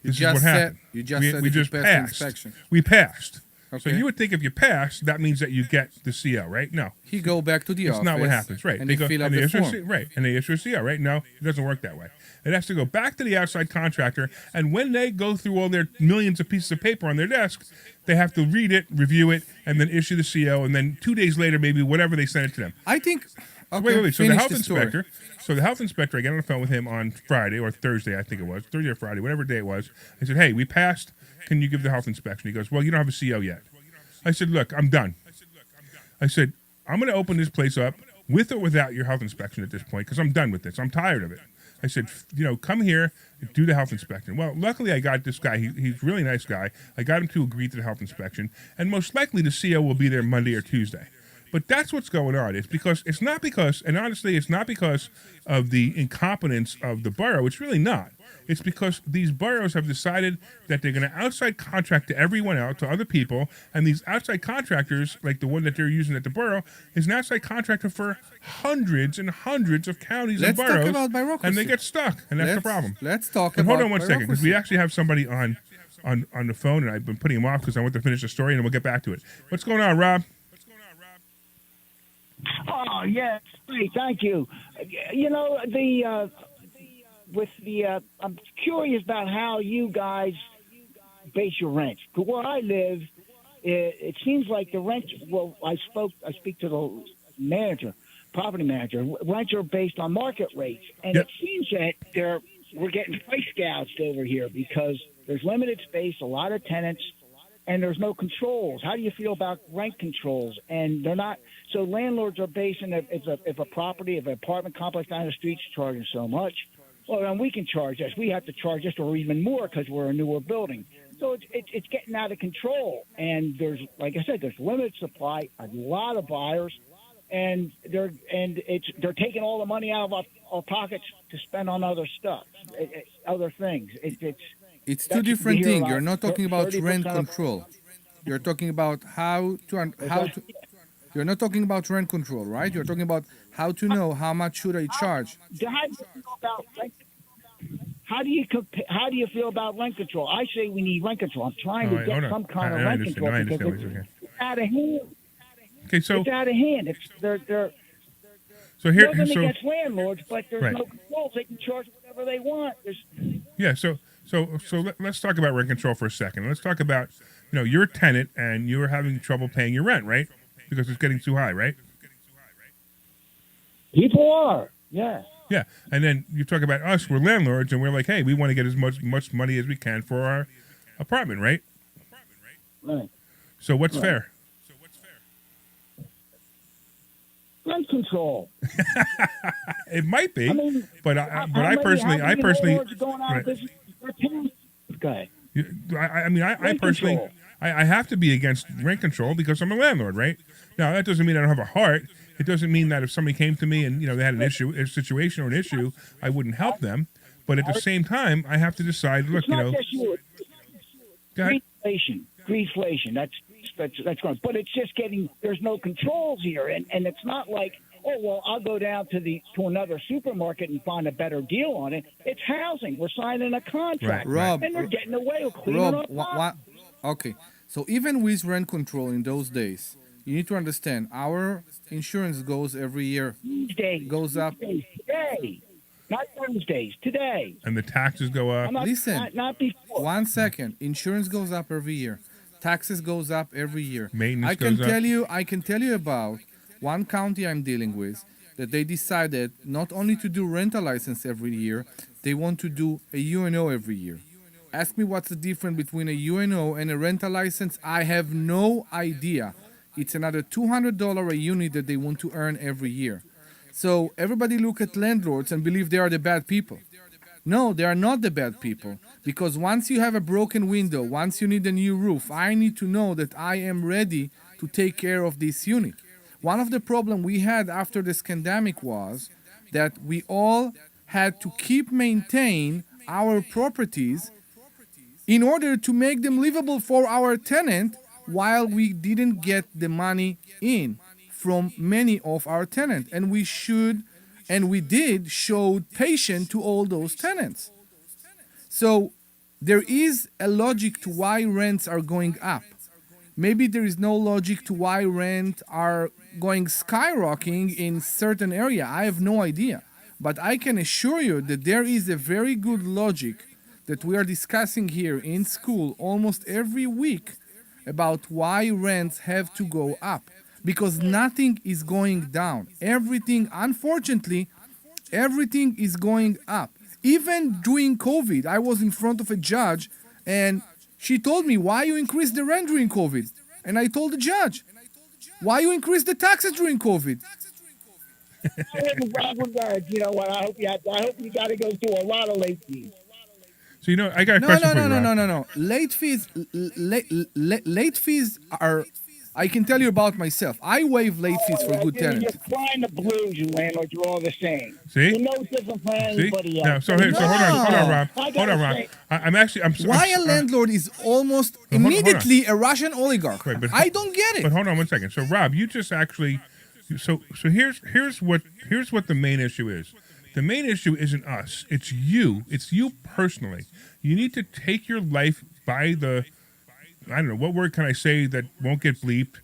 This is just what said- happened. you just we, said we that you just passed the passed. inspection. We passed. So Okay. you would think if you pass, that means that you get the CO, right? No. He go back to the That's office. not what happens, right? And they fill out and the issue a form. C- right, and they issue a CO, right? No, it doesn't work that way. It has to go back to the outside contractor, and when they go through all their millions of pieces of paper on their desk, they have to read it, review it, and then issue the CO, and then 2 days later, maybe whatever they send it to them. I think. Okay, Wait. So the finish health story. inspector, I got on the phone with him on Friday or Thursday, I think it was, Thursday or Friday, whatever day it was. I said, hey, we passed. Can you give the health inspection? He goes, well, you don't have a CO yet. I said, look, I'm done. I said, I'm going to open this place up with or without your health inspection at this point because I'm done with this. I'm tired of it. I said, come here, do the health inspection. Well, luckily I got this guy. He's a really nice guy. I got him to agree to the health inspection, and most likely the CO will be there Monday or Tuesday. But that's what's going on. It's not because, and honestly, it's not because of the incompetence of the borough. It's really not. It's because these boroughs have decided that they're going to outside contract to everyone else, to other people, and these outside contractors, like the one that they're using at the borough, is an outside contractor for hundreds and hundreds of counties Let's and talk boroughs, about bureaucracy. and they get stuck, and that's the problem. Let's talk But about hold on one second, because we bureaucracy. actually have somebody on the phone, and I've been putting him off because I want to finish the story, and then we'll get back to it. What's going on, Rob? Oh, yes. Great. Thank you. You know, I'm curious about how you guys base your rent. 'Cause where I live, it seems like the rent, well, I speak to the property manager. Rents are based on market rates. And Yep. it seems that we're getting price gouged over here because there's limited space, a lot of tenants, and there's no controls. How do you feel about rent controls? And they're not. So landlords are basing if an apartment complex down the street's charging so much, well, then we can charge this. We have to charge this or even more because we're a newer building. So it's getting out of control. And there's, like I said, there's limited supply, a lot of buyers, and they're taking all the money out of our pockets to spend on other stuff, other things. It's That's two different what we hear things. a You're lot. not talking about 30% rent of- control. You're talking about how to. You're not talking about rent control, right? You're talking about how to know how much should I charge. How do you feel about rent control? I say we need rent control. I'm trying to Hold get on. some kind of I rent understand. control I because understand it's out of hand. Okay, so It's out of hand. They're here, nothing so against landlords, but there's Right. no controls. They can charge whatever they want. yeah, so let's talk about rent control for a second. Let's talk about, you're a tenant and you're having trouble paying your rent, right? Because it's getting too high, right? People are, yeah. Yeah, and then you talk about us, we're landlords, and we're like, hey, we want to get as much money as we can for our apartment, right? Right. So what's fair? Rent control. It might be, I mean, but how I many personally, landlords are going out of right. business for tenants? Okay. I Rent personally, control. I have to be against rent control because I'm a landlord, right? Now that doesn't mean I don't have a heart. It doesn't mean that if somebody came to me and they had a situation or an issue, I wouldn't help them. But at the same time, I have to decide. Look, It's not just you. go ahead. Greedflation. That's going. But it's just getting. There's no controls here, and it's not like, oh well, I'll go down to another supermarket and find a better deal on it. It's housing. We're signing a contract, Right. Rob, and they're getting away with cleaning Rob, up. okay. So even with rent control in those days, you need to understand our insurance goes every year. Tuesdays Goes up. today, not Wednesdays. Today. And the taxes go up. I'm not, Listen. not before. 1 second. Insurance goes up every year. Taxes goes up every year. Maintenance I can goes up. tell you about one county I'm dealing with that they decided not only to do rental license every year, they want to do a UNO every year. Ask me what's the difference between a UNO and a rental license. I have no idea. It's another $200 a unit that they want to earn every year. So everybody look at landlords and believe they are the bad people. No, they are not the bad people. Because once you have a broken window, once you need a new roof, I need to know that I am ready to take care of this unit. One of the problems we had after this pandemic was that we all had to maintain our properties in order to make them livable for our tenant while we didn't get the money in from many of our tenants. And we did show patience to all those tenants. So there is a logic to why rents are going up. Maybe there is no logic to why rent are going skyrocketing in certain area. I have no idea. But I can assure you that there is a very good logic that we are discussing here in school almost every week about why rents have to go up. Because nothing is going down. Everything, unfortunately, everything is going up. Even during COVID, I was in front of a judge and she told me, why you increase the rent during COVID? And I told the judge, why you increase the taxes during COVID? You know what? I hope you got to go through a lot of late fees. So I got a question for you, Rob. No. Late fees are I can tell you about myself. I waive late fees for good You're tenants. crying the blues, you landlords. You're all the same. See? You're no different from See? anybody No, else. so here, so hold on, Rob. I Hold gotta on, Rob. say- I'm Why a landlord is almost hold on. immediately a Russian oligarch? Wait, but- I don't get But it. hold on one second. So Rob, you just actually, so here's what the main issue is. The main issue isn't us. It's you. It's you personally. You need to take your life by the, I don't know, what word can I say that won't get bleeped?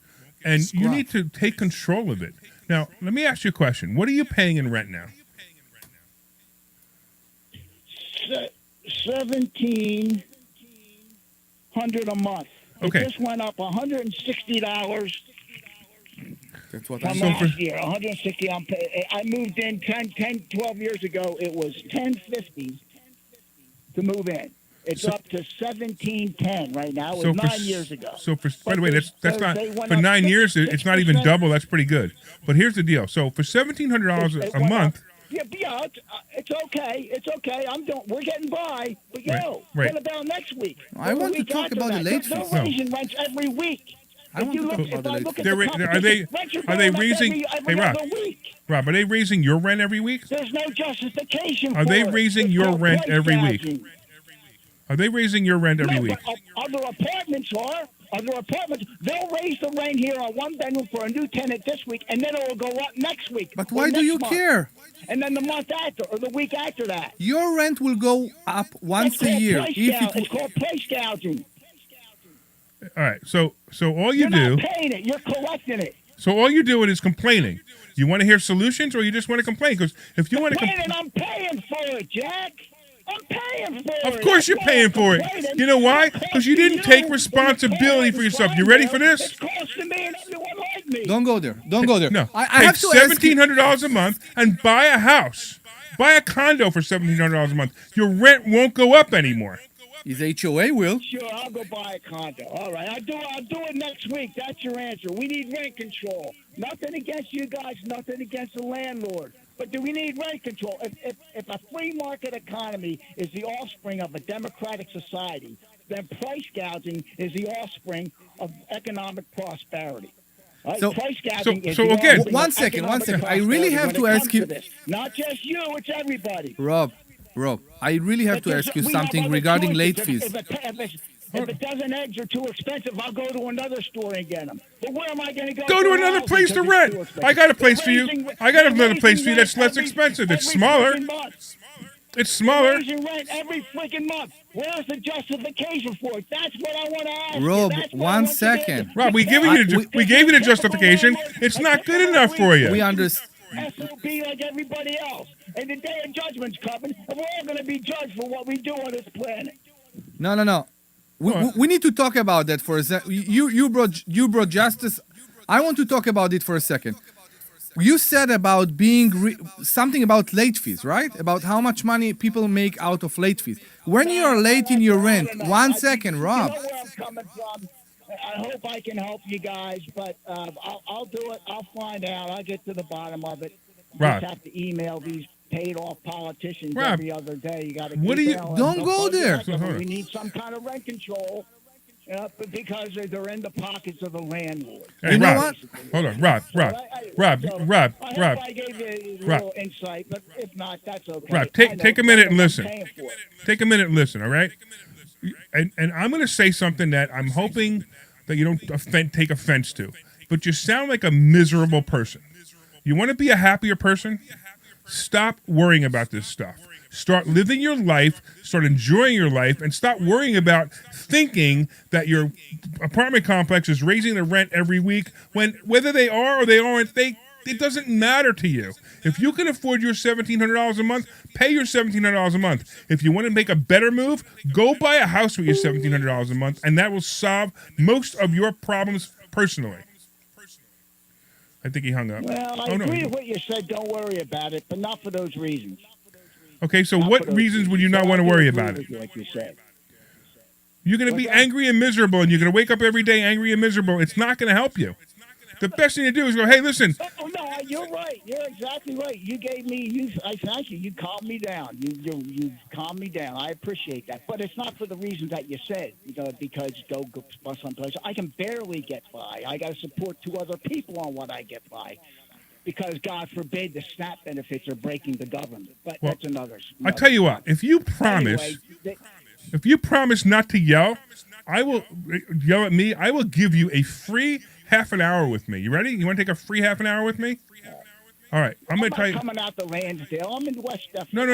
And you need to take control of it. Now, let me ask you a question. What are you paying in rent now? 1,700 a month. Okay. It just went up $160 That's what from I'm last year. 160. I moved in 12 years ago. It was $1,050 to move in. It's up to $1,710 right now. It was 9 years ago. So for, by But the way, that's they not went for up 9 years. It's not even 6%. double. That's pretty good. But here's the deal. So for $1,700 It a went month. up. Yeah, it's okay. It's okay. We're getting by. But Right. what about next week? I Or the want to week talk after about the that? late There's no fees. No. raising rents every week. I want to talk about the late fees. Are they raising? Hey, Rob. Rob, are they raising your rent every week? There's no justification Are for they it. raising It's your called rent price every week? gouging. Are they raising your rent every No, week? but other apartments are. Other apartments, they'll raise the rent here on one bedroom for a new tenant this week, and then it will go up next week. But or why do next you month, care? And then the month after, or the week after that. Your rent will go up once That's a called year. price If gouging. it It's called price gouging. All right. So all you You're do. not paying it. You're collecting it. So all you're doing is complaining. You want to hear solutions, or you just want to complain? Because if you want to complain. I'm paying for it, Jack. I'm paying for it. Of course you're paying for it. You know why? Because you didn't take responsibility for yourself. You ready for this? It's costing me and everyone like me. don't go there. Don't go there. No. I Take have to ask you. $1,700 a month and buy a house. Buy a condo for $1,700 a month. Your rent won't go up anymore. His HOA will. Sure, I'll go buy a condo. All right, I'll do it next week. That's your answer. We need rent control. Nothing against you guys. Nothing against the landlord. But do we need rent control? If a free market economy is the offspring of a democratic society, then price gouging is the offspring of economic prosperity. Right? So- price gouging is so the again- offspring One of second. economic I really prosperity have when to it ask comes you- to this. Not just you, it's everybody. Rob, I really have to Because ask you we have something other regarding choices. late If- fees. If a dozen eggs are too expensive, I'll go to another store and get them. But where am I going to go? Go to another house place to because it's rent. too expensive? I got a place They're for you. raising- I got they're another place for you raising that's rent less expensive. It's every smaller. freaking month. It's smaller. Raising rent every freaking month. Where's the justification for it? That's what I want to ask Rob, you. That's what I one want you to second. answer. Rob, we give you the justification. It's not good enough for you. We understand. SOB like everybody else. And the day of judgment's coming, and we're all going to be judged for what we do on this planet. No. We need to talk about that for a second. You brought justice. I want to talk about it for a second. You said about being something about late fees, right? About how much money people make out of late fees. When you are late in your rent, one second, Rob. You know where I'm coming from. I hope I can help you guys, but I'll do it. I'll find out. I'll get to the bottom of it. You Rob. just have to email these paid-off politicians Rob, every other day. You got to. what do you- Don't go there. We need some kind of rent control. Because they're in the pockets of the landlord. Hey, You know Rob, what? hold on, Rob. I hope I gave you a Rob. little insight, but if not, that's okay. Rob, I know take a minute and I'm listen. paying for it. Take a minute and listen, all right? And I'm going to say something that I'm hoping that you don't take offense to. But you sound like a miserable person. You want to be a happier person? Stop worrying about this stuff. Start living your life, start enjoying your life, and stop worrying about thinking that your apartment complex is raising the rent every week when whether they are or they aren't, it doesn't matter to you. If you can afford your $1,700 a month, pay your $1,700 a month. If you want to make a better move, go buy a house with your $1,700 a month, and that will solve most of your problems personally. I think he hung up. Well, I agree with what you said. Don't worry about it, but not for those reasons. Okay, so Not what for those reasons would you reasons. not So want I to do worry agree about with it? you, like you said. You're going to be angry and miserable, and you're going to wake up every day angry and miserable. It's not going to help you. The best thing to do is go, hey, listen, Oh, no, I you're right. You're exactly right. You gave me. I thank you. You calmed me down. You calmed me down. I appreciate that. But it's not for the reasons that you said. Because go someplace. I can barely get by. I got to support two other people on what I get by. Because God forbid the SNAP benefits are breaking the government. But Well, that's another. I'll tell you what. If you promise, Anyway, if you promise not to yell, I will yell at me. I will give you a free half an hour with me. You ready? You want to take a free half an hour with me? All right. I'm going to tell you. coming out to Lansdale. I'm in West Deptford. No.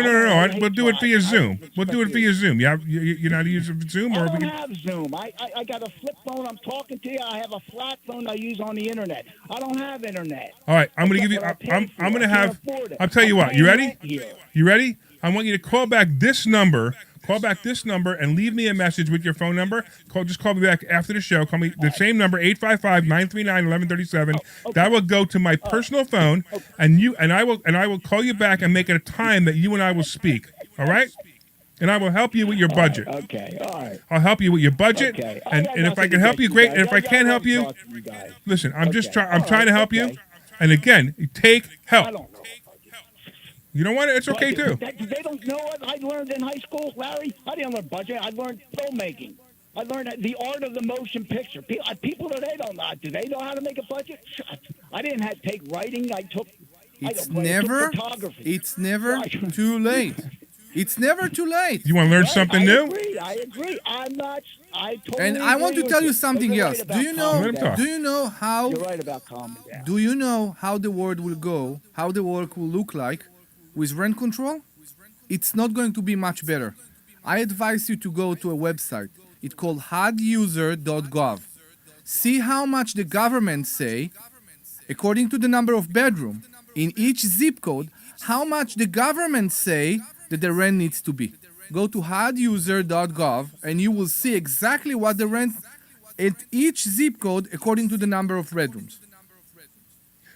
We'll do it via Zoom. We'll do it via Zoom. You know how to use Zoom, or I we don't can. have Zoom. I got a flip phone. I'm talking to you. I have a flat phone I use on the internet. I don't have internet. All right. I'm going to give you. I'm going to have. I'll tell you what. You ready? You ready? I want you to call back this number. Call back this number and leave me a message with your phone number. Just call me back after the show. Call me the same number, 855-939-1137. That will go to my personal phone, and I will call you back and make it a time that you and I will speak. All right? And I will help you with your budget. Okay, all right. I'll help you with your budget, Okay. and if I can help you, great. And if I can't help you, listen. I'm trying to help you. And again, take help. I don't know. You know what? It's okay too. They don't know what I learned in high school, Larry. I didn't learn budget. I learned filmmaking. I learned the art of the motion picture. People today don't know. Do they know how to make a budget? I didn't take writing. I took photography. It's never too late. It's never too late. You want to learn something new? I agree. I totally And I want to agree tell with you something else. Right Let Do him you know how? You're right about calming down. Do you know how the world will go? How the world will look like with rent control? It's not going to be much better. I advise you to go to a website. It's called haduser.gov. See how much the government say, according to the number of bedroom in each zip code, how much the government say that the rent needs to be. Go to haduser.gov and you will see exactly what the rent at each zip code according to the number of bedrooms.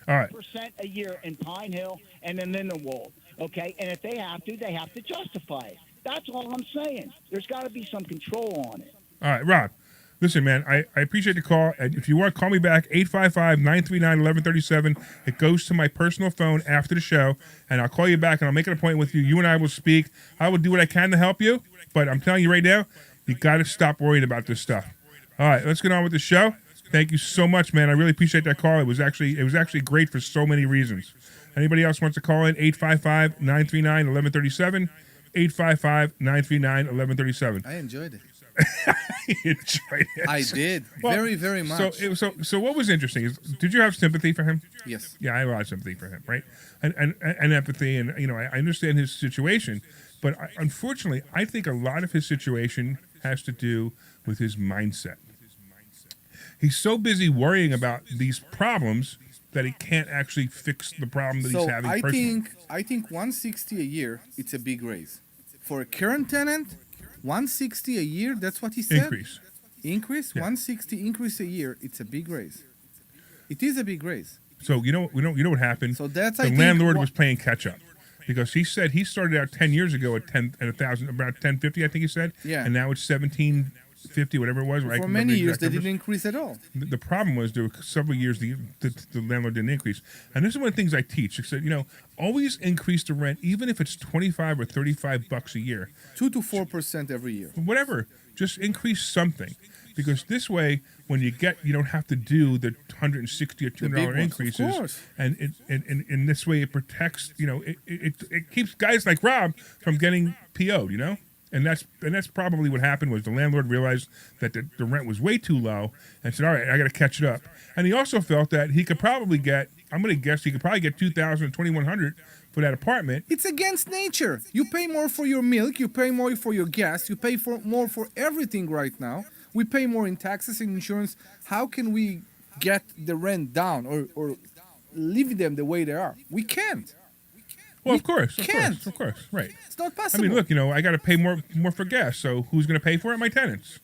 All right. % a year in Pine Hill and in Lindenwold. Okay, and if they have to justify it. That's all I'm saying. There's got to be some control on it. All right, Rob. Listen, man, I appreciate the call. And if you want, call me back, 855-939-1137. It goes to my personal phone after the show, and I'll call you back, and I'll make an appointment with you. You and I will speak. I will do what I can to help you, but I'm telling you right now, you got to stop worrying about this stuff. All right, let's get on with the show. Thank you so much, man. I really appreciate that call. It was actually great for so many reasons. Anybody else wants to call in? 855-939-1137. 855-939-1137. I enjoyed it. You enjoyed it. I did. Well, very, very much. So what was interesting is, did you have sympathy for him? Yes. Yeah, I had a lot of sympathy for him, right? And empathy, and I understand his situation, but unfortunately, I think a lot of his situation has to do with his mindset. He's so busy worrying about these problems that he can't actually fix the problem that he's having personally. I think 160 a year, it's a big raise. For a current tenant, 160 a year, that's what he said? Increase? Yeah. 160 increase a year, it's a big raise. It is a big raise. So you know what happened? So that's, the I think, landlord was playing catch up. Because he said he started out 10 years ago at 1,000, about 1050, I think he said. Yeah. And now it's 1750, whatever it was. For many years, they didn't increase at all. The problem was there were several years the landlord didn't increase. And this is one of the things I teach. I said, always increase the rent, even if it's $25 or $35 a year. 2 to 4% every year. Whatever. Just increase something. Because this way, when you don't have to do the $160 or $200 increases. Of course. And in this way, it protects, it keeps guys like Rob from getting PO'd, And that's probably what happened was the landlord realized that the rent was way too low and said, all right, I got to catch it up. And he also felt that he could probably get, I'm going to guess he could probably get $2,000 or $2,100 for that apartment. It's against nature. You pay more for your milk, you pay more for your gas, you pay more for everything right now. We pay more in taxes and insurance. How can we get the rent down or leave them the way they are? We can't. Well, of course, right. It's not possible. I mean, look, I got to pay more for gas, so who's going to pay for it? My tenants.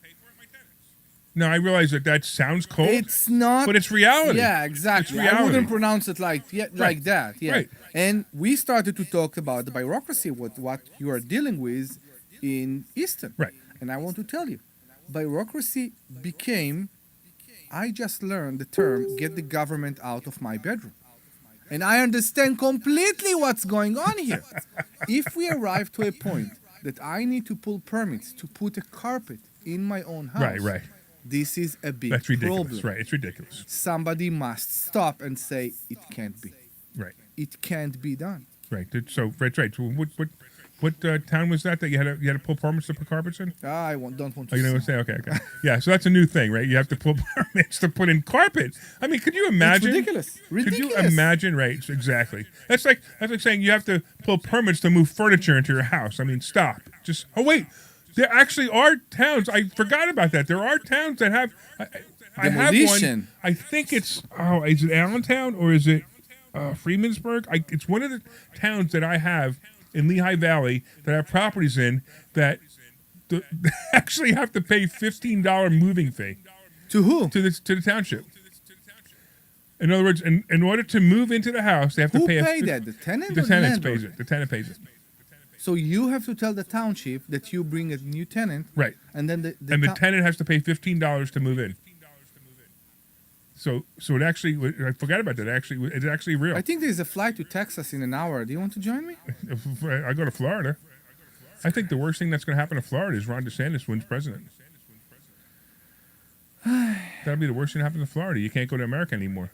Now, I realize that sounds cold. It's not. But it's reality. Yeah, exactly. It's reality. I wouldn't pronounce it like that. Yeah. Right. And we started to talk about the bureaucracy, what you are dealing with in Easton. Right. And I want to tell you, bureaucracy became, I just learned the term, get the government out of my bedroom. And I understand completely what's going on here. If we arrive to a point that I need to pull permits to put a carpet in my own house, Right. this is a big That's ridiculous. problem. Right. It's ridiculous. Somebody must stop and say it can't be. Right. It can't be done. Right. So right. So what town was that you had to pull permits to put carpets in? Don't want to. Oh, you know what I'm saying? Okay. Yeah. So that's a new thing, right? You have to pull permits to put in carpet. I mean, could you imagine? It's ridiculous. Could you imagine? Right. Exactly. That's like saying you have to pull permits to move furniture into your house. I mean, stop. Just wait. There actually are towns. I forgot about that. There are towns that have. I have Demolition. one. I think it's. Oh, is it Allentown or is it Freemansburg? It's one of the towns that I have in Lehigh Valley that I have properties in that they actually have to pay $15 moving fee To who? to the township. In other words, in order to move into the house, they have to Who pay. paid that? The tenant. The or tenant landlord? pays it. The tenant pays it. So you have to tell the township that you bring a new tenant, Right. and then the tenant has to pay $15 to move in. So it actually, I forgot about that. Actually, it's actually real. I think there's a flight to Texas in an hour. Do you want to join me? If I go to Florida, I think the worst thing that's going to happen to Florida is Ron DeSantis wins president. That'll be the worst thing that happens to Florida. You can't go to America anymore.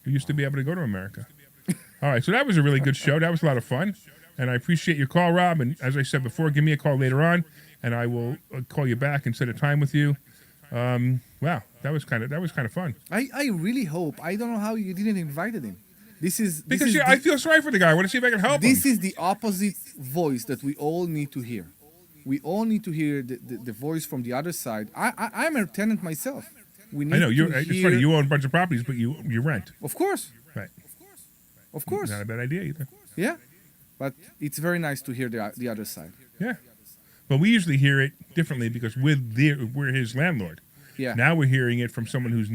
You used to be able to go to America. All right, so that was a really good show. That was a lot of fun, and I appreciate your call, Rob. And as I said before, give me a call later on, and I will call you back and set a time with you. Wow, that was kind of fun. I really hope. I don't know how you didn't invite him. Because I feel sorry for the guy. I want to see if I can help him. This is the opposite voice that we all need to hear. We all need to hear the voice from the other side. I'm a tenant myself. We need I know. to It's hear, funny. You own a bunch of properties, but you rent. Of course. Right. Of course. Not a bad idea either. Yeah. But it's very nice to hear the other side. Yeah. But we usually hear it differently because we're his landlord. Yeah. Now we're hearing it from someone we're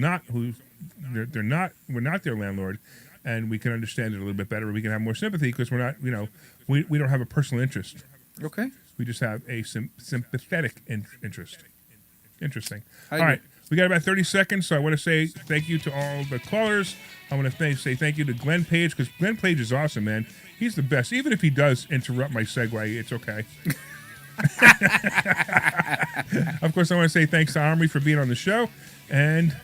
not their landlord, and we can understand it a little bit better. We can have more sympathy because we're not, we don't have a personal interest. Okay. We just have a sympathetic interest. Interesting. I All agree. right. We got about 30 seconds, so I want to say thank you to all the callers. I want to say thank you to Glenn Page, because Glenn Page is awesome, man. He's the best. Even if he does interrupt my segue, it's okay. Of course, I want to say thanks to Omri for being on the show. And,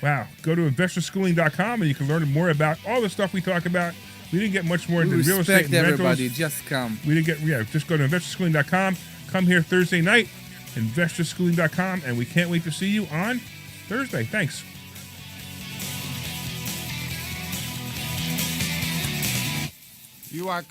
wow, go to investorschooling.com and you can learn more about all the stuff we talk about. We didn't get much more into real estate and everybody. rentals. Just come. We didn't get, just go to investorschooling.com. Come here Thursday night, investorschooling.com, and we can't wait to see you on Thursday. Thanks. You are